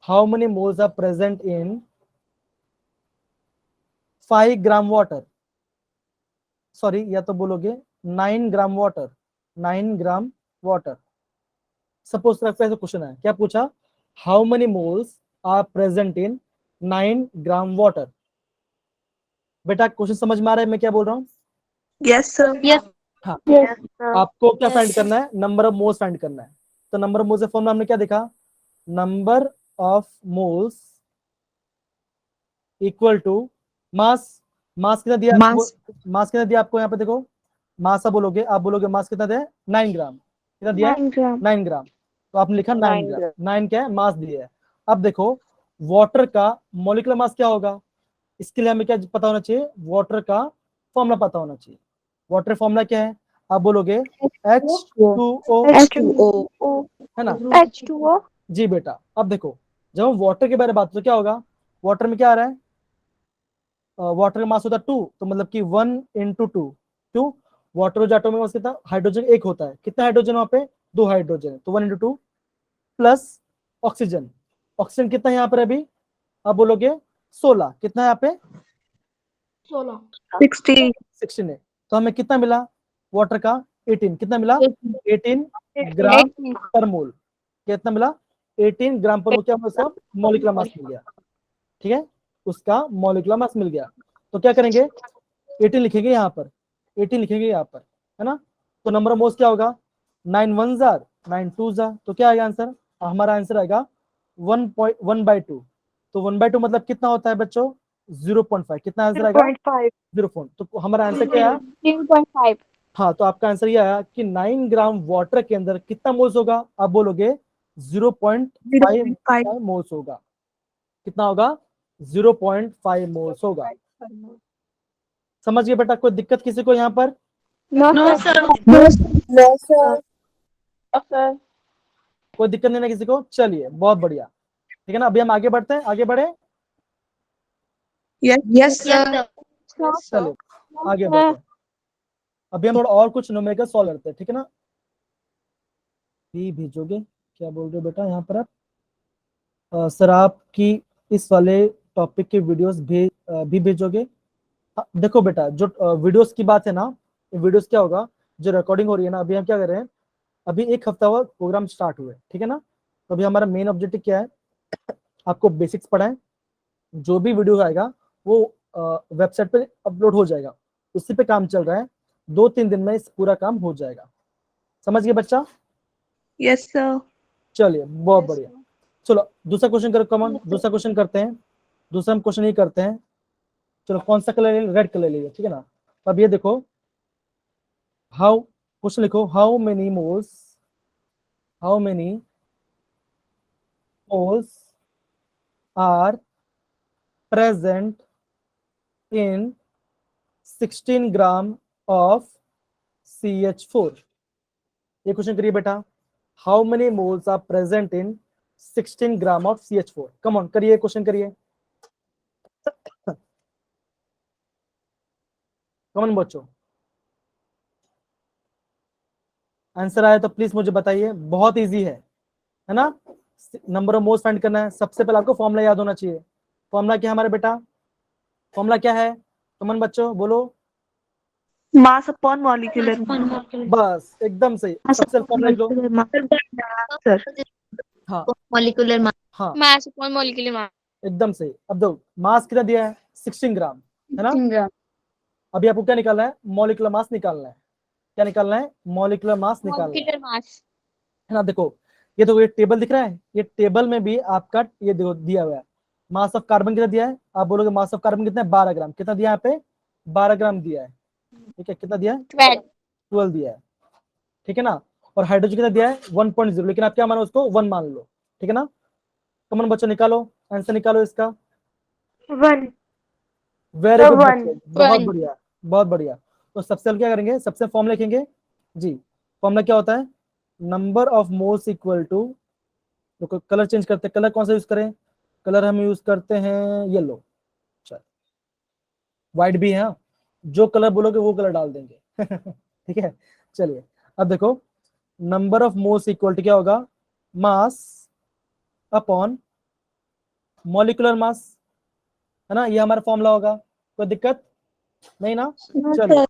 how many moles are present in 5 gram water, sorry या तो बोलोगे 9 gram water, 9 gram water. Suppose रखते हैं क्वेश्चन है, क्या पूछा, how many moles are present in 9 gram water. बेटा question समझ में आ रहा है मैं क्या बोल रहा हूँ? Yes sir. Yes. हाँ, यस आपको क्या फाइंड करना है, नंबर ऑफ मोल्स फाइंड करना है। तो नंबर ऑफ मोल्स से फॉर्मूला हमने क्या देखा, number of moles equal to mass. Mass कितना दिया, मास कितना दिया आपको यहाँ पे देखो, मास आप बोलोगे मास कितना दिया है, 9 ग्राम। कितना दिया है, 9 ग्राम। 9 ग्राम। तो आपने लिखा 9 ग्राम, 9 क्या है, मास दिया है। अब देखो वाटर का मॉलिक्यूलर मास क्या होगा, इसके लिए हमें क्या पता होना चाहिए, वाटर का फॉर्मूला पता होना चाहिए। वाटर फॉर्मूला क्या है, आप बोलोगे H2O, H2O है ना? H2O। जी बेटा, अब देखो जब हम वाटर के बारे में बात तो क्या होगा, वाटर में क्या आ रहा है, वाटर का मास होता है 2, तो मतलब कि 1 × 2, क्यों, वाटर जो एटम में मास कितना, हाइड्रोजन एक होता है, कितना हाइड्रोजन वहां पे, 2 हाइड्रोजन है, तो 1 × 2 प्लस ऑक्सीजन। ऑक्सीजन कितना है यहाँ पर अभी, आप बोलोगे 16, कितना है यहाँ पे 16 है। तो हमें कितना मिला वाटर का, 18, कितना मिला 18 ग्राम पर मोल। कितना मिला, 18 ग्राम पर मोल, क्या उसका मॉलिक्यूलर मास मिल गया। ठीक है, उसका मॉलिक्यूलर मास मिल गया। तो क्या करेंगे, 18 लिखेंगे यहाँ पर, 18 लिखेंगे यहाँ पर, है ना? तो नंबर ऑफ मोल्स क्या होगा, 9 1 जार 9 2 जार, तो क्या आएगा आंसर, हमारा आंसर आएगा 1/2। तो 1/2 मतलब कितना होता है बच्चों, 0.5। कितना आंसर आएगा, 0.5। तो हमारा आंसर क्या है, 0.5। हाँ, तो आपका आंसर ये आया कि 9 ग्राम वाटर के अंदर कितना मोल्स होगा, आप बोलोगे 0.5 मोल्स होगा। कितना होगा, 0.5 मोल्स होगा। समझ गए बेटा, कोई दिक्कत किसी को यहाँ पर? No sir. No, sir. कोई दिक्कत नहीं ना किसी को, चलिए बहुत बढ़िया। ठीक है ना, अभी हम आगे बढ़ते हैं, आगे बढ़े, यस सर। चलिए आगे बढ़ते हैं। अभी हम थोड़ा और कुछ न्यूमेरिकल सॉल्व करते हैं, ठीक है ना? भी भेजोगे, क्या बोल रहे हो बेटा यहाँ पर आप, सर आपकी इस वाले टॉपिक के वीडियोस भी भेजोगे? देखो बेटा, जो वीडियोस की बात है ना, वीडियोस क्या होगा, जो रिकॉर्डिंग हो रही है ना, अभी हम क्या कर रहे हैं, अभी 1 हफ्ता हुआ प्रोग्राम स्टार्ट हुए, ठीक है ना? तो अभी हमारा मेन ऑब्जेक्टिव क्या है, आपको बेसिक्स पढ़ाएं, जो भी वीडियो आएगा वो वेबसाइट पे अपलोड हो जाएगा, उसी पे काम चल रहा है, 2-3 दिन में इस पूरा काम हो जाएगा। समझ गए बच्चा? Yes sir. चलिए बहुत बढ़िया। चलो दूसरा क्वेश्चन करो, कमन दूसरा क्वेश्चन करते हैं। दूसरा हम क्वेश्चन ये करते हैं, चलो कौन सा कलर, रेड कलर लीजिए, ठीक है ना? अब ये देखो, हाउ, क्वेश्चन लिखो, how many moles are present in 16 gram of CH4। ये क्वेश्चन करिए बेटा, how many moles are present in 16 gram of CH4। Come on करिए, क्वेश्चन करिए, कमन बच्चों, आंसर आया तो प्लीज मुझे बताइए, बहुत इजी है ना? नंबर ऑफ मोल्स फाइंड करना है, सबसे पहले आपको फॉर्मूला याद होना चाहिए। फॉर्मूला क्या है हमारे बेटा, फॉर्मूला क्या है, कमन बच्चों बोलो, मास अपॉन मॉलिक्यूलर। बस एकदम सही, सबसे फॉर्मूला लिख लो। सर हाँ Molecular mass. हाँ, Mass upon molecular mass. एकदम सही। अब दो, मास कितना दिया है, 16 ग्राम, है ना? 16 gram. अभी आपको क्या निकालना है, मॉलिक्यूलर मास निकालना है। क्या निकालना है, मॉलिक्यूलर मास निकालना है Molecular mass. ना? देखो ये तो, ये टेबल दिख रहा है, ये टेबल में भी आपका ये देखो दिया हुआ है, मास ऑफ कार्बन कितना दिया है, आप बोलोगे मास ऑफ कार्बन कितना है, 12 ग्राम। कितना दिया है यहाँ पे, 12 ग्राम दिया है, ठीक है? कितना दिया है, 12. 12 दिया है, ठीक है ना? और हाइड्रोजन कितना दिया है, 1.0, लेकिन आप क्या मानो उसको, 1 मान लो, ठीक है ना? कमन बच्चों निकालो, आंसर निकालो इसका। 1। Very good one. बच्चों, बहुत One. बढ़िया, बहुत बढ़िया। तो सबसे पहले क्या करेंगे, सबसे फॉर्मूला लिखेंगे जी। फॉर्मूला क्या होता है, number of moles equal to, तो कलर चेंज करते हैं, कलर कौन सा यूज करें, कलर हम यूज करते हैं येलो, चल व्हाइट भी है, जो कलर बोलोगे वो कलर डाल देंगे ठीक है। चलिए अब देखो, number of moles equal to क्या होगा, मास अपॉन मॉलिक्यूलर मास, है ना, ये हमारा फॉर्मूला होगा, कोई दिक्कत नहीं ना। चलिए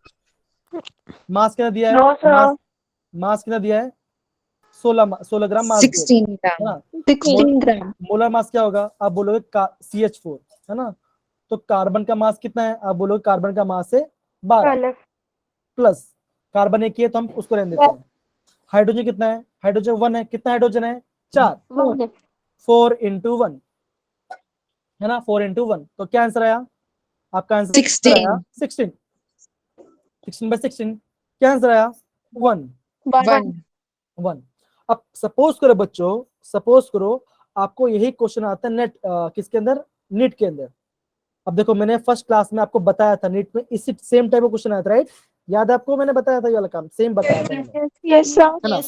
मास कितना दिया है, मास कितना दिया है, 16 ग्राम मास दिया है, 16 है ना। 16 ग्राम। मोलर मास क्या होगा, आप बोलोगे CH4, है ना। तो कार्बन का मास कितना है, आप बोलोगे कार्बन का मास है 12 प्लस कार्बन एक ही है तो हम उसको रहने देते हैं। हाइड्रोजन कितना है, हाइड्रोजन 1 है, कितना हाइड्रोजन है 4, 4 इंटू 1, है ना, 4 इंटू 1, तो क्या आंसर आया आपका, आंसर 16 आया 16, 16/16, क्या आंसर आया 1, 1 1। अब सपोज करो बच्चों, सपोज करो आपको यही क्वेश्चन आता है नेट किसके अंदर, नीट के अंदर। अब देखो मैंने फर्स्ट क्लास में आपको बताया था नीट में इसी सेम टाइप का क्वेश्चन आया था, राइट, याद है आपको, मैंने बताया था ये वाला काम सेम बताया था मैंने, यस सर। है ना।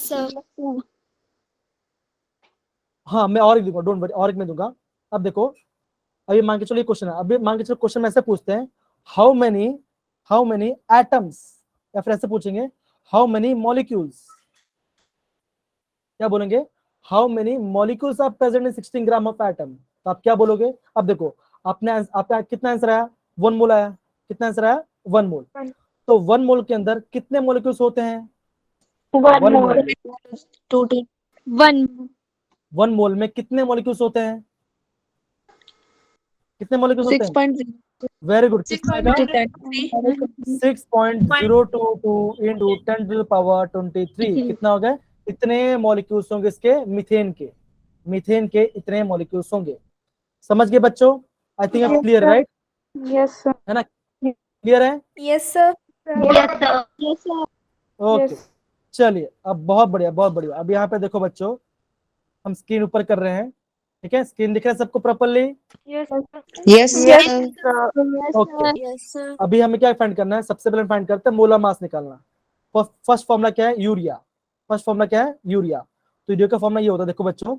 हाँ मैं और एक दूंगा, डोंट वरी, और एक मैं दूंगा। अब देखो, अभी मान के चलो ये क्वेश्चन है, अभी मान के चलो क्वेश्चन में ऐसे पूछते हैं, हाउ मेनी एटम्स, या फिर ऐसे पूछेंगे हाउ मेनी मॉलिक्यूल्स, क्या बोलेंगे, how many molecules are present in 16 gram of atom, तो आप क्या बोलोगे। अब देखो आपने आपका कितना आंसर आया, 1 मोल आया, कितना आंसर आया 1 मोल, तो 1 मोल के अंदर कितने मॉलिक्यूल्स होते हैं, 1 मोल, 1 मोल में कितने मॉलिक्यूल्स होते हैं, कितने मॉलिक्यूल्स होते हैं, 6.0 वेरी गुड, कितना आएगा 6.0 6.022 इंटू 10⁻23, कितना हो गया, इतने मॉलिक्यूल्स होंगे इसके मीथेन के इतने मॉलिक्यूल्स होंगे। समझ गए बच्चों, आई थिंक आप क्लियर, राइट, यस सर। है ना, क्लियर है, yes sir. Yes sir. Okay. चलिए अब बहुत बढ़िया बहुत बढ़िया, अब यहाँ पे देखो बच्चों, हम स्क्रीन ऊपर कर रहे हैं, ठीक है, स्क्रीन दिख रहा है सबको प्रॉपरली, यस ओके। अभी हमें क्या फाइंड करना है, सबसे पहले फाइंड करते हैं मोलर मास निकालना। फर्स्ट फॉर्मूला क्या है, यूरिया, फर्स्ट फॉर्मूला क्या है, यूरिया। तो यूरिया का फॉर्मूला ये होता है, देखो बच्चों,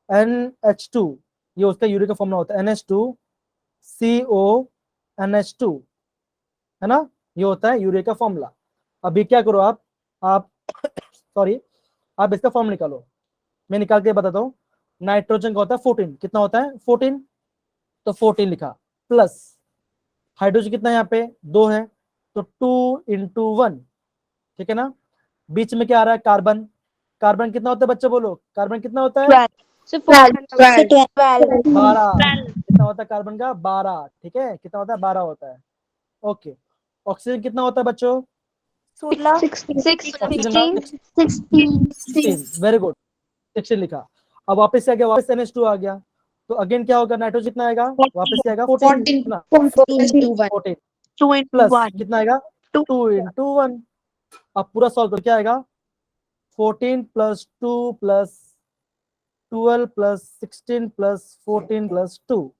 NH2, ये उसका यूरिया का फॉर्मूला होता है, NH2CO है ना, ये होता है यूरिया का फॉर्मूला। अभी क्या करो आप सॉरी, आप इसका फॉर्म निकालो, मैं निकाल के बताता हूँ। नाइट्रोजन का होता है 14, कितना होता है 14, तो 14 लिखा, प्लस हाइड्रोजन कितना है यहाँ पे 2 है, तो 2 इंटू 1, ठीक है ना। बीच में क्या आ रहा है, कार्बन, कार्बन कितना होता है बच्चे बोलो, कार्बन कितना होता है 12 12, कितना होता है कार्बन का 12, ठीक है, कितना होता है 12 होता है, ओके। ऑक्सीजन कितना होता है बच्चों, 16, वेरी गुड, 16 लिखा। अब वापस से आ गया, वापस NH2 आ गया, तो अगेन क्या होगा, नाइट्रोजन कितना आएगा, वापस से आएगा 14 ना, 14 प्लस कितना आएगा 2 इंटू 1, अब पूरा सॉल्व कर क्या आएगा, 14 plus 2 plus 12 plus 16 plus 14 plus 2,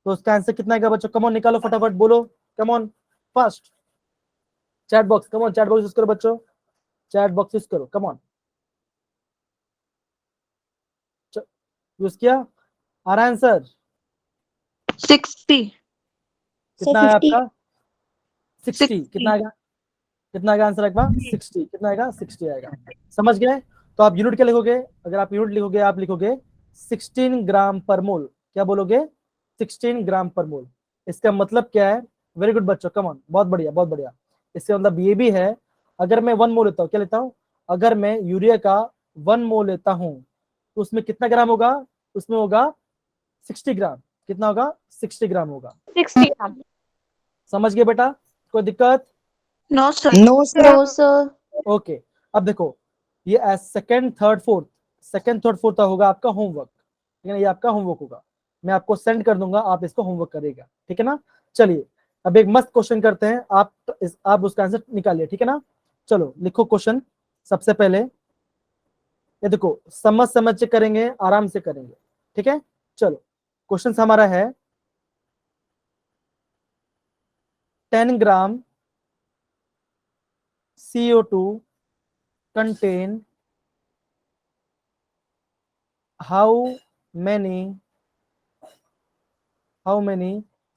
तो उसका आंसर कितना आएगा बच्चों, कम ऑन निकालो फटाफट बोलो, come on fast, chat box, come on chat box use करो बच्चों, चैट बॉक्स यूज करो, कम ऑन, यूज किया, आ रहा आंसर 60 कितना है आपका 60, कितना आएगा, कितना आएगा आंसर आपका 60, कितना आएगा 60 आएगा, समझ गए। तो आप यूनिट क्या लिखोगे, अगर आप यूनिट लिखोगे आप लिखोगे 16 ग्राम पर मोल, क्या बोलोगे 16 ग्राम पर मोल, इसका मतलब क्या है, वेरी गुड बच्चों, कम ऑन, बहुत बढ़िया बहुत बढ़िया। इसका मतलब ये भी है, अगर मैं 1 मोल लेता हूँ, क्या लेता हूँ, अगर मैं यूरिया का 1 मोल लेता हूँ तो उसमें कितना ग्राम होगा, उसमें होगा 60 ग्राम, कितना होगा 60 ग्राम होगा, 60 ग्राम। समझ गए बेटा, कोई दिक्कत, no sir no sir. Okay. अब देखो ये सेकंड थर्ड फोर्थ होगा आपका होमवर्क, ठीक है ना, ये आपका होमवर्क होगा, मैं आपको सेंड कर दूंगा, आप इसको होमवर्क करेगा, ठीक है ना। चलिए अब एक मस्त क्वेश्चन करते हैं, आप उसका आंसर निकालिए, ठीक है ना। चलो लिखो क्वेश्चन, सबसे पहले ये देखो समझ समझ से करेंगे, आराम से करेंगे, ठीक है। चलो क्वेश्चन हमारा है 10 ग्राम CO2 contain how many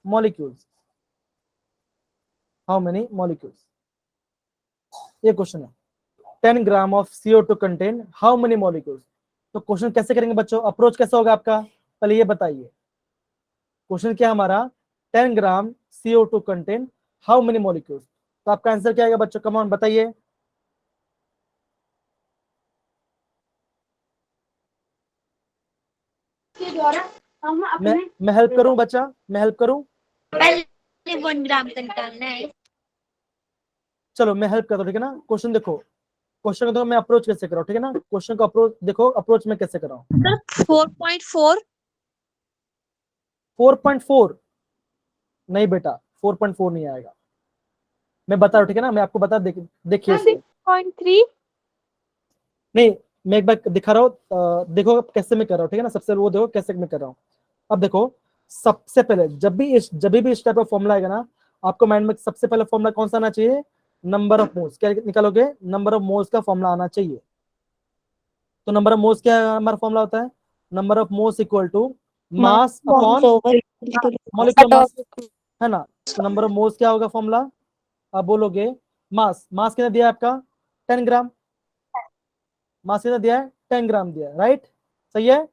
molecules, how many molecules, ये क्वेश्चन है। 10 gram of CO2 contain how many molecules. तो क्वेश्चन कैसे करेंगे बच्चों, अप्रोच कैसा होगा आपका, पहले ये बताइए। क्वेश्चन क्या हमारा, 10 ग्राम CO2 contain how many molecules, तो आपका आंसर क्या आएगा बच्चों, कम ऑन बताइए। मैं हेल्प करूं बच्चा, मैं हेल्प करूं, पहले 1 ग्राम तक डालना है। चलो मैं हेल्प करता हूं, ठीक है ना। क्वेश्चन देखो, क्वेश्चन को देखो मैं अप्रोच कैसे कर रहा हूं, ठीक है ना। क्वेश्चन को अप्रोच देखो, अप्रोच में कैसे कर रहा हूं। 4.4 4.4 नहीं बेटा, 4.4 नहीं आएगा, मैं बता रहा हूं, ठीक है ना। मैं आपको बता देखिए इसको। 6.3 नहीं, मैं एक बार दिखा रहा हूँ, देखो कैसे मैं कर रहा हूँ, ठीक है ना। सबसे वो देखो कैसे मैं कर रहा हूँ। अब देखो, सबसे पहले जब भी इस टाइप का फॉर्मूला आएगा ना, आपको माइंड में सबसे पहले फॉर्मूला कौन सा आना चाहिए, नंबर ऑफ मोल्स। क्या निकालोगे, नंबर ऑफ मोल्स का फॉर्मूला आना चाहिए। तो नंबर ऑफ मोल्स क्या हमारा फॉर्मूला होता है, number of moles equal to mass upon molecular mass, है ना। तो नंबर ऑफ मोल्स क्या होगा फॉर्मूला, आप बोलोगे मास, मास कितना दिया है आपका 10 ग्राम, मास कितना दिया है 10 ग्राम दिया है, राइट, सही है।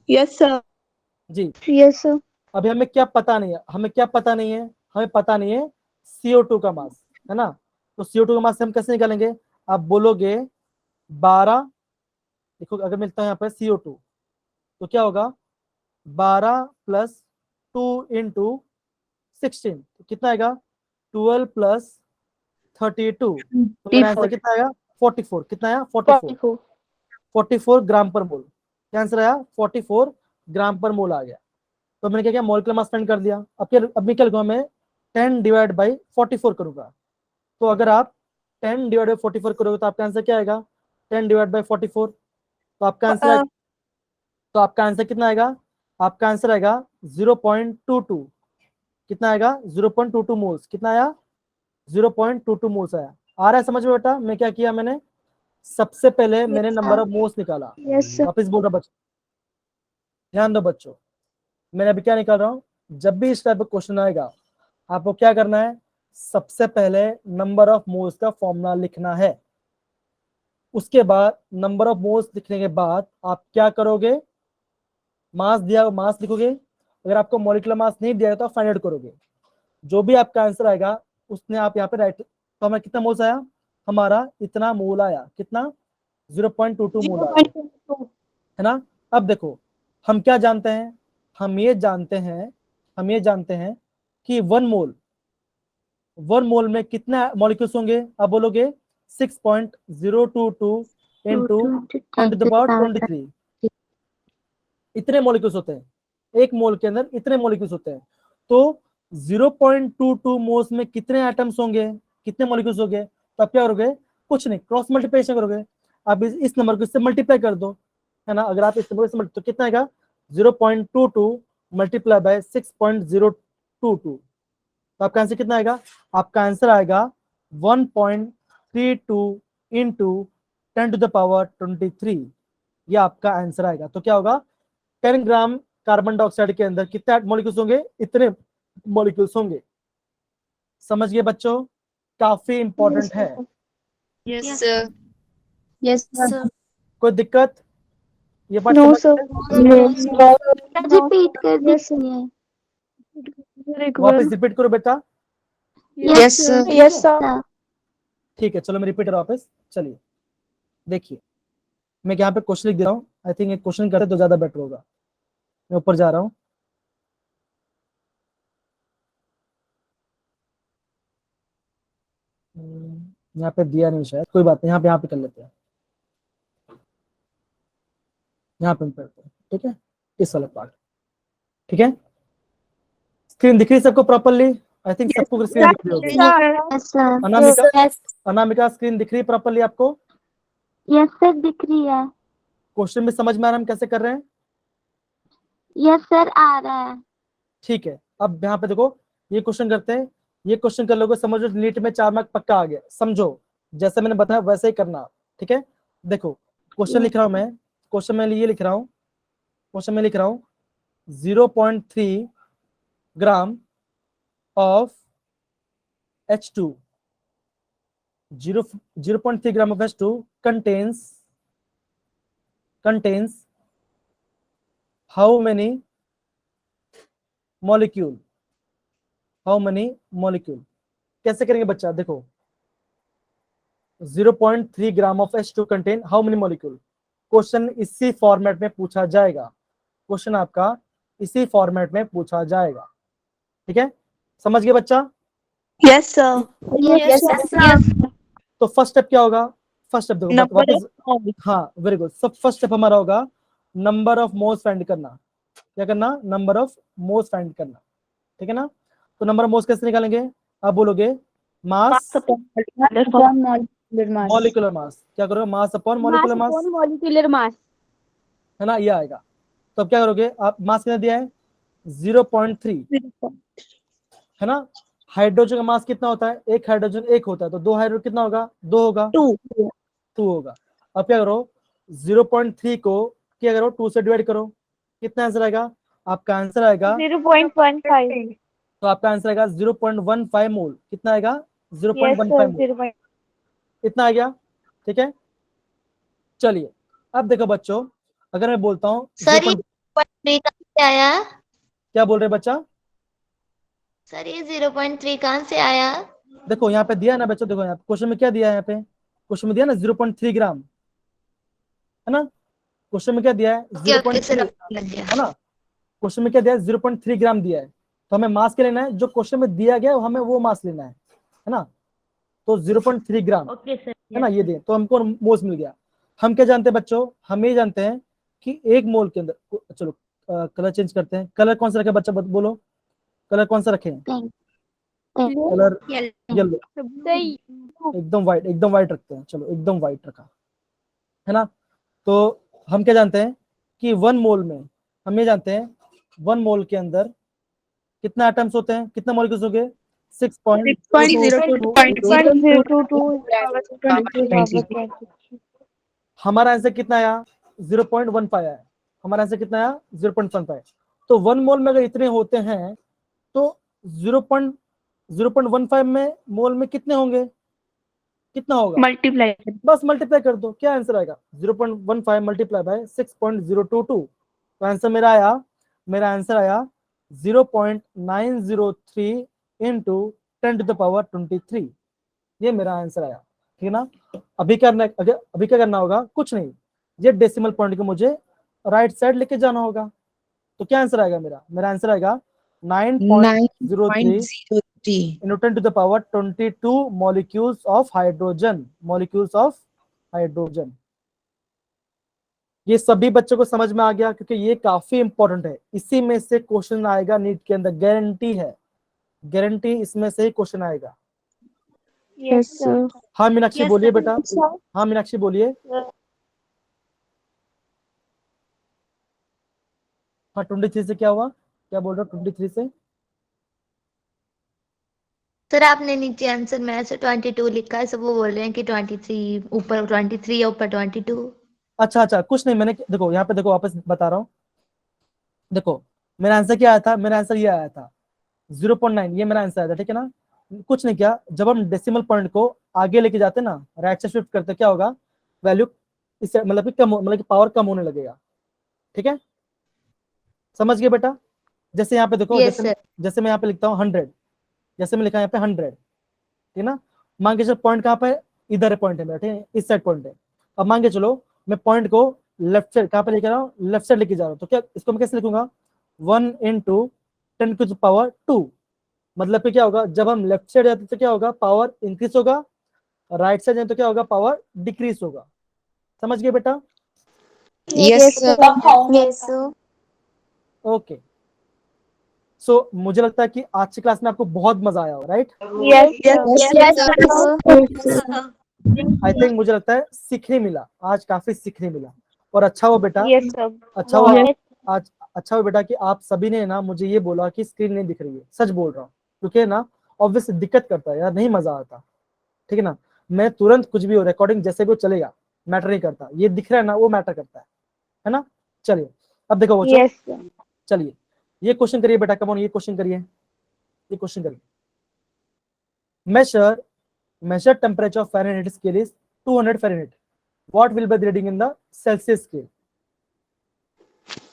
Yes sir. जी, यस सर। अभी हमें क्या पता नहीं है, हमें क्या पता नहीं है, हमें पता नहीं है CO2 का मास, है ना। तो CO2 का मास हम कैसे निकालेंगे, आप बोलोगे 12, देखो अगर मिलता है यहाँ पर CO2 तो क्या होगा 12 प्लस 2 इंटू 16, तो कितना आएगा 12 प्लस 32, तो मेरा आंसर कितना आएगा 44, कितना आया 44 ग्राम पर मोल, क्या आंसर आया 44 ग्राम पर मोल आ गया। तो मैंने क्या किया, मॉलिक्यूलर मास फाइंड कर दिया। अब मैं क्या लिखूंगा, मैं 10 डिवाइड बाई 44 करूंगा। तो अगर आप 10 डिवाइड बाई 44 करोगे तो आपका आंसर क्या आएगा 10 डिवाइड बाई 44, तो आपका आंसर तो आपका आंसर कितना आएगा, आपका आंसर आएगा 0.22, कितना आएगा 0.22 मोल्स, कितना आया 0.22 मोल्स आया। आ रहा है समझ में बेटा, मैं क्या किया, मैंने सबसे पहले मैंने नंबर ऑफ मोल्स निकाला। Yes sir. वापिस बोल रहा बच्चों, ध्यान दो बच्चों, मैंने अभी क्या निकाल रहा हूँ, जब भी इस टाइप का क्वेश्चन आएगा आपको क्या करना है, सबसे पहले नंबर ऑफ मोल्स का फॉर्मूला लिखना है। उसके बाद नंबर ऑफ मोल्स लिखने के बाद आप क्या करोगे, मास दिया मास लिखोगे, अगर आपको मॉलिक्यूलर मास नहीं दिया तो आप फाइंड आउट करोगे। जो भी आपका आंसर आएगा उसने आप यहाँ पे राइट, तो हमें कितना मोल्स आया, हमारा इतना मोल आया, कितना 0.22 मोल आया, है ना। अब देखो हम क्या जानते हैं, हम ये जानते हैं कि 1 मोल में कितना मॉलिक्यूल्स होंगे, आप बोलोगे 6.022 इंटू 10⁻23, इतने मॉलिक्यूल्स होते हैं, एक मोल के अंदर इतने मॉलिक्यूल्स होते हैं। तो 0.22 मोल्स में कितने एटम्स होंगे, कितने मॉलिक्यूल्स होंगे, तो आप क्या करोगे, कुछ नहीं, क्रॉस मल्टीप्लिकेशन करोगे। आप इस नंबर को इससे मल्टीप्लाई कर दो, है ना। अगर आप इस नंबर से तो कितना आएगा 0.22 मल्टीप्लाई बाय 6.022, तो आपका आंसर कितना आएगा, आपका आंसर आएगा 1.32 इंटू 10⁻23, ये आपका आंसर आएगा। तो क्या होगा 10 ग्राम कार्बन डाइऑक्साइड के अंदर कितने मॉलिक्यूल्स होंगे, इतने मॉलिक्यूल्स होंगे। समझ गए बच्चों, काफी इंपॉर्टेंट है। Yes sir. Yes sir. कोई दिक्कत, ये पार्ट नो समझ सर। में? रिपीट कर दीजिए। वापस रिपीट करो बेटा। Yes sir. Yes sir. ठीक है, चलो मैं रिपीट वापस, चलिए देखिए, मैं यहाँ पे क्वेश्चन लिख दे रहा हूँ, आई थिंक एक क्वेश्चन करते तो ज्यादा बेटर होगा। मैं ऊपर जा रहा हूँ, यहाँ पे दिया नहीं शायद, कोई बात नहीं, यहाँ पे कर लेते हैं, यहाँ पे करते हैं, ठीक है, इस वाला पार्ट, ठीक है। स्क्रीन दिख रही है सबको प्रॉपरली, आई थिंक सबको स्क्रीन दिख रही होगी। अनामिका, अनामिका स्क्रीन दिख रही है प्रॉपरली आपको? यस सर, दिख रही है। क्वेश्चन में समझ में आ रहा है हम कैसे कर रहे हैं? यस सर, आ रहा है। ठीक है, अब यहाँ पे देखो, ये क्वेश्चन करते हैं, ये क्वेश्चन कर लोगे, समझो नीट में 4 मार्क पक्का आ गया, समझो जैसे मैंने बताया वैसे ही करना, ठीक है। देखो क्वेश्चन लिख रहा हूं मैं, क्वेश्चन में ये लिख रहा हूँ, क्वेश्चन में लिख रहा हूँ 0.3 gram of H2, 0.3 gram of H2 contains how many molecule? How many molecule? कैसे करेंगे बच्चा? देखो 0.3 gram of H2 contain how many molecule. Question इसी फॉर्मेट में पूछा जाएगा, क्वेश्चन आपका इसी फॉर्मेट में पूछा जाएगा, ठीक है? समझ गए बच्चा? Yes sir. Yes, sir. तो फर्स्ट स्टेप क्या होगा? फर्स्ट स्टेप देखो नंबर वापस, हाँ वेरी गुड। सब फर्स्ट स्टेप हमारा होगा नंबर ऑफ मोल्स फाइंड करना। क्या करना? नंबर ऑफ मोल्स फाइंड करना, ठीक है ना? तो नंबर ऑफ मोल्स कैसे निकालेंगे? आप बोलोगे मास मॉलिक्यूलर मास। क्या करोगे? मास अपॉन मॉलिक्यूलर मास, मॉलिक्यूलर मास, है ना? ये आएगा। तो अब क्या करोगे आप? मास कितना दिया है? 0.3, है ना? हाइड्रोजन का मास कितना होता है? एक हाइड्रोजन एक होता है, तो दो हाइड्रोजन कितना होगा? दो होगा, 2 होगा। अब क्या करो? 0.3 को क्या करो? 2 से डिवाइड करो, कितना आंसर आएगा? आपका आंसर आएगा 0.15। तो आपका आंसर आएगा 0.15 मोल। कितना आएगा? 0.15 मोल, इतना आ गया, ठीक है? चलिए अब देखो बच्चों, अगर मैं बोलता हूँ सर ये 0.3 कहाँ से आया? क्या बोल रहे बच्चा? सर ये 0.3 कहाँ से आया? देखो यहाँ पे दिया है ना बच्चों, देखो यहाँ क्वेश्चन में क्या दिया है? यहाँ पे क्वेश्चन में दिया ना 0.3 ग्राम, है ना? क्वेश्चन में क्या दिया है? ओके ओके सर 0.3, लग गया। है ना? क्वेश्चन में क्या दिया है? 0.3 ग्राम दिया है, तो हमें मास क्या लेना है? जो क्वेश्चन में दिया गया हमें वो मास लेना है ना? तो 0.3 ग्राम, ओके सर, है ना? ये दे तो हमको मोल्स मिल गया। हम क्या जानते हैं बच्चों? हम ये जानते हैं कि एक मोल के अंदर, चलो कलर चेंज करते हैं। कलर कौन सा रखे बच्चा? बोलो कलर कौन सा रखें? कलर येलो, एकदम व्हाइट, एकदम व्हाइट रखते हैं। चलो एकदम व्हाइट रखा, है ना? तो हम क्या जानते हैं कि 1 मोल में, हम ये जानते हैं 1 मोल के अंदर कितना एटम्स होते हैं? कितना मॉलिक्यूल्स हो गए? 6.022। हमारा आंसर कितना आया? 0.15 आया। हमारा आंसर कितना आया? 0.15। तो 1 मोल में अगर इतने होते हैं तो 0.15 में मोल में कितने होंगे? कितना होगा? मल्टीप्लाई बस मल्टीप्लाई कर दो, क्या आंसर आएगा? 0.15 मल्टीप्लाई बाय 6.022। तो आंसर मेरा आंसर आया 0.903 इंटू 10⁻23। ये मेरा आंसर आया, ठीक है ना? अभी क्या करना होगा? कुछ नहीं, ये डेसिमल पॉइंट को मुझे राइट साइड लेके जाना होगा। तो क्या आंसर आएगा मेरा आंसर आएगा 9.03 into 10⁻22 molecules of hydrogen, ये सभी बच्चों को समझ में आ गया? क्योंकि ये काफी इंपॉर्टेंट है, इसी में से क्वेश्चन आएगा नीट के अंदर, गारंटी है, गारंटी इसमें से ही क्वेश्चन आएगा। Yes sir. हाँ मीनाक्षी Yes, बोलिए sir. बेटा, हाँ मीनाक्षी बोलिए। हाँ 23 से क्या हुआ? क्या बोल रहे हो 23 से? सर आपने नीचे आंसर में ऐसे 22 लिखा है, सब वो बोल रहे हैं कि 23 ऊपर 23 या ऊपर 22। अच्छा कुछ नहीं, मैंने देखो यहाँ पे देखो वापस बता रहा हूँ। देखो मेरा आंसर क्या आया था? मेरा आंसर ये आया था 0.9, ये मेरा आंसर आया था, ठीक है ना? कुछ नहीं किया, जब हम डेसिमल पॉइंट को आगे लेके जाते ना, राइट से शिफ्ट करते, क्या होगा? वैल्यू इससे मतलब कि कम, मतलब कि पावर कम होने लगेगा, ठीक है? समझ गए बेटा? जैसे यहाँ पे देखो, Yes, sir. जैसे मैं यहाँ पे लिखता हूँ 100, जैसे मैं लिखा यहाँ पे 100, ठीक है ना? मान के चलो पॉइंट कहाँ पे? इधर पॉइंट है मेरा, ठीक है? इस साइड पॉइंट है। अब मान के चलो मैं पॉइंट को लेफ्ट साइड कहाँ पे लेके जा रहा हूँ? लेफ्ट साइड लेके जा रहा हूँ। तो क्या इसको मैं कैसे लिखूंगा? 1 इंटू 10⁻²। मतलब कि क्या होगा? जब हम लेफ्ट साइड जाते तो क्या होगा? पावर इंक्रीज होगा, राइट साइड जाए तो क्या होगा? पावर डिक्रीज होगा। समझ गए बेटा? Yes sir. ओके। सो मुझे लगता है कि आज की क्लास में आपको बहुत मजा आया हो, राइट? आई थिंक मुझे लगता है सीखने मिला, आज काफी सीखने मिला। और अच्छा हो बेटा, अच्छा हुआ आज, अच्छा हो बेटा कि आप सभी ने ना मुझे ये बोला कि स्क्रीन नहीं दिख रही है। सच बोल रहा हूँ, क्योंकि ना ऑब्वियस दिक्कत करता है यार, नहीं मजा आता, ठीक है ना? मैं तुरंत कुछ भी हो, रिकॉर्डिंग जैसे भी हो चलेगा, मैटर नहीं करता, ये दिख रहा है ना वो मैटर करता है ना? चलिए अब देखो बच्चों, चलिए ये क्वेश्चन करिए बेटा, कम ऑन, ये क्वेश्चन करिए, ये क्वेश्चन करिए। measure temperature of Fahrenheit scale is 200 Fahrenheit. What will be the reading in the Celsius scale?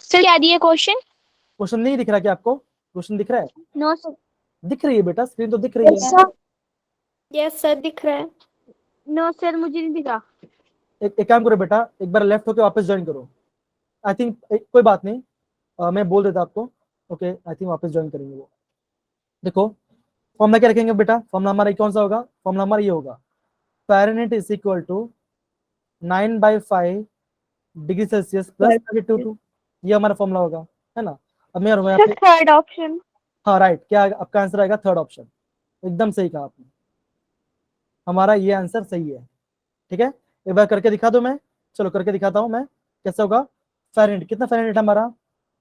Sir क्या दिए क्वेश्चन? क्वेश्चन नहीं दिख रहा क्या आपको? क्वेश्चन दिख रहा है? No sir. दिख रही है बेटा, स्क्रीन तो दिख रही है। यस सर दिख रहा है। नो सर मुझे नहीं दिखा। एक काम करो बेटा, एक बार लेफ्ट होके वापस ज्वाइन करो। आई थिंक कोई बात नहीं, मैं बोल देता आपको। ओके, आई थिंक वापस ज्वाइन करेंगे वो। देखो फॉर्मूला क्या रखेंगे बेटा? फॉर्मूला हमारा कौन सा होगा? फॉर्मूला हमारा ये होगा, Fahrenheit is equal to 9/5 degree Celsius plus 32। ये हमारा फॉर्मूला होगा, है ना? अब मैं यहाँ पे थर्ड ऑप्शन। हाँ राइट, क्या आपका आंसर आएगा? Third option. एकदम सही कहा आपने, हमारा ये आंसर सही है। ठीक है, एक बार करके दिखा दो मैं। चलो करके दिखाता हूं मैं कैसे होगा। Fahrenheit कितना? Fahrenheit हमारा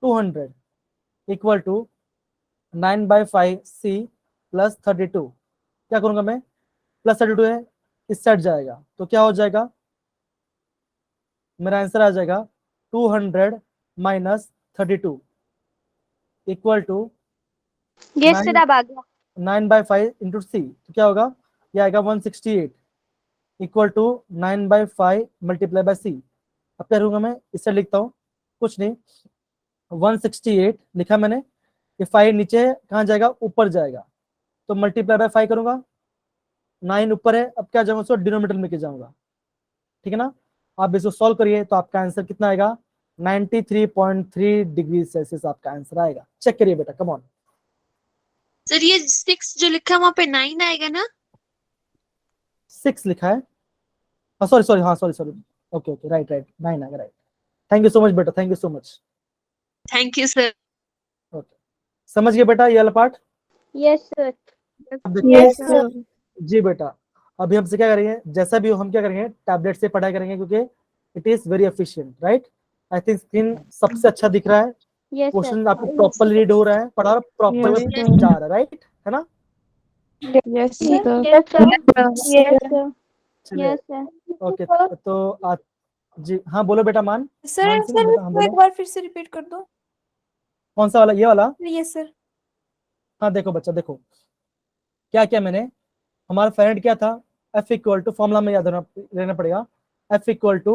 200 इक्वल टू 9/5 C प्लस 32। क्या करूंगा मैं? प्लस 32 है, इस साइड जाएगा तो क्या हो जाएगा? मेरा आंसर आ जाएगा 200 minus 32 equal to yes sir अब आ गया। 9/5 इंटू सी, तो क्या होगा? ये आएगा 168 इक्वल टू 9/5 मल्टीप्लाई बाय सी। अब क्या करूंगा मैं? इससे लिखता हूँ, कुछ नहीं, 168 लिखा मैंने, ये 5 नीचे है, कहाँ जाएगा? ऊपर जाएगा, तो मल्टीप्लाई बाय 5 करूंगा। 9 ऊपर है, अब क्या जाऊंगा? उसको डिनोमिनेटर में लेके जाऊंगा। ठीक है ना? आप इसको सॉल्व करिए तो आपका आंसर कितना आएगा? 93.3 डिग्री सेल्सियस आपका आंसर आएगा। चेक करिए बेटा, कम ऑन। सर ये 6 जो लिखा है वहां पे 9 आएगा ना? 6 लिखा है, सॉरी सॉरी, हाँ sorry sorry, okay okay, right right, 9 आएगा, right. Thank you so much बेटा, thank you so much. Thank you sir. Okay, समझ गए बेटा ये वाला part? Yes sir. Yes sir. जी बेटा, अभी हमसे क्या करेंगे? जैसा भी हो हम क्या करेंगे? टैबलेट से पढ़ाई करेंगे, क्योंकि it is very efficient, right? I think screen सबसे अच्छा दिख रहा है, यस क्वेश्चन सर। आपको प्रॉपर्ली रीड हो रहा है, पढ़ा प्रॉपर्ली जा रहा है, राइट? है ना? Yes sir. Yes sir. चलिए, यस सर। ओके, तो आज जी हाँ बोलो बेटा। मान सर मान सिंह सर बेटा, हाँ इसको एक बोलो। बार फिर से रिपीट कर दो। कौन सा वाला? ये वाला? Yes sir. हाँ देखो बच्चा, देखो क्या क्या मैंने, हमारा Fahrenheit क्या था? F इक्वल टू, फॉर्मूला में याद रहना पड़ेगा, F equal to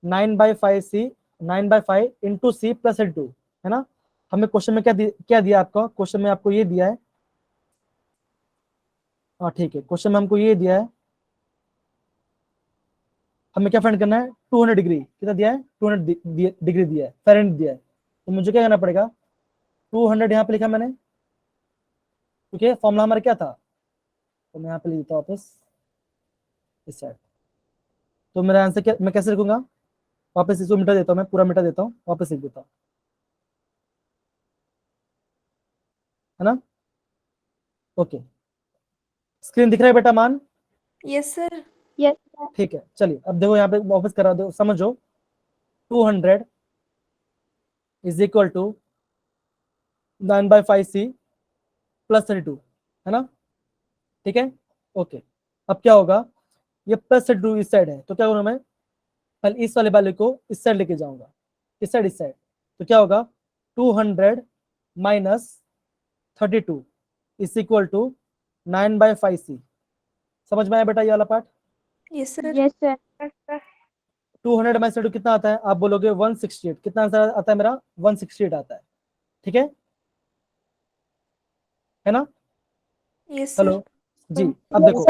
9/5 C, 9/5 into C plus N2, है ना? हमें क्वेश्चन में क्या दिया आपका? क्वेश्चन में आपको ये दिया है, हाँ ठीक है, क्वेश्चन में हमको ये दिया है, हमें क्या फाइंड करना है? 200 डिग्री। कितना दिया है? 200 डिग्री दिया है, Fahrenheit दिया है, तो मुझे क्या करना पड़ेगा? 200 यहाँ पे लिखा मैंने, ठीक है? फॉर्मूला हमारा क्या था? तो मैं यहाँ पे लिख देता हूँ वापस इस साइड। तो मेरा आंसर क्या, मैं कैसे लिखूंगा? वापस इसको मिटा देता हूँ, मैं पूरा मिटा देता हूँ, वापस लिख देता हूँ, है ना? ओके, स्क्रीन दिख रहा है बेटा? मान यस सर। Yes sir. ठीक है, चलिए अब देखो यहाँ पे वापस करा दो, समझो। 200 is equal to 9/5 C plus 32, है ना? ठीक है, ओके। अब क्या होगा? ये प्लस 32 इस साइड है, तो क्या करूंगा मैं? पहले इस वाले वाले को इस साइड लेके जाऊंगा, इस साइड, तो क्या होगा? 200 minus 32 is equal to 9/5 C। समझ में आया बेटा ये वाला part? Yes sir. Yes sir. 200 minus 32 कितना आता है? आप बोलोगे 168। कितना आंसर आता है मेरा? 168 आता है, ठीक है ना? Yes hello sir. जी, अब देखो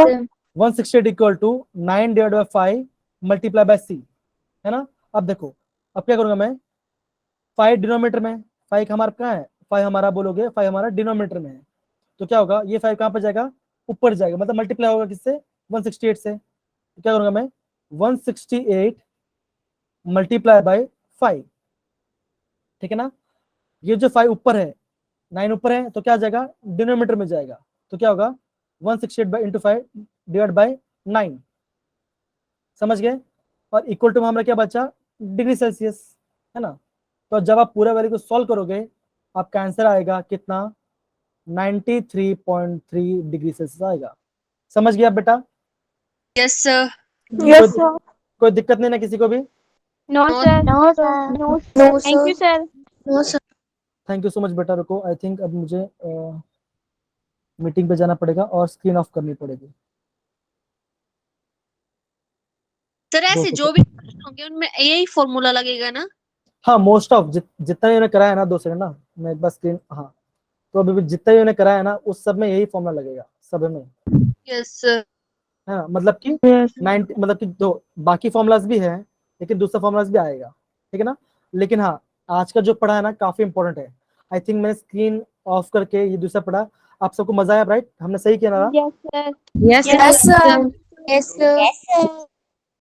168 equal to 9/5 multiply by C, है ना? अब देखो, अब क्या करूंगा मैं? 5 डिनोमीटर में, 5 हमारा कहाँ है? 5 हमारा बोलोगे, 5 हमारा डिनोमीटर में है, तो क्या होगा? ये 5 कहाँ पर जाएगा? ऊपर जाएगा, मतलब मल्टीप्लाई होगा किससे? 168 से। तो क्या करूंगा मैं? 168 मल्टीप्लाई बाय 5, ठीक है ना? ये जो 5 ऊपर है, 9 ऊपर है, तो क्या आ जाएगा? डिनोमीटर में जाएगा, तो क्या होगा? 168 बाई इंटू 5 डिवाइड बाई 9। समझ गए? और इक्वल टू में हमारा क्या बचा? डिग्री सेल्सियस, है ना? तो जब आप पूरा वैल्यू को सॉल्व करोगे, आपका आंसर आएगा कितना? 93.3 डिग्री सेल्सियस आएगा। समझ गया बेटा? Yes sir. Yes sir. कोई दिक्कत नहीं ना किसी को भी? No sir. No sir. No thank you sir. No sir. Thank you so much बेटा। रुको, आई थिंक अब मुझे मीटिंग पे जाना पड़ेगा और स्क्रीन ऑफ करनी पड़ेगी। सर ऐसे जो भी क्वेश्चन होंगे उनमें यही फॉर्मूला लगेगा ना? हाँ, मोस्ट ऑफ जितना इन्होंने कराया ना, 2 सेकंड ना, मैं एक बार स्क्रीन, हाँ, तो अभी जितना इन्होंने कराया ना उस सब में यही फॉर्मूला लगेगा, सब में। Yes sir. है ना, मतलब कि 90, मतलब कि दो बाकी फॉर्मूलाज भी है लेकिन दूसरा फॉर्मूलाज भी आएगा, ठीक है ना। लेकिन हाँ, आज का जो पढ़ा है ना काफी इंपॉर्टेंट है। आई थिंक मैंने स्क्रीन ऑफ करके ये दूसरा पढ़ा, आप सबको मजा आया, राइट? हमने सही किया ना? Yes sir yes Yes, sir. Yes sir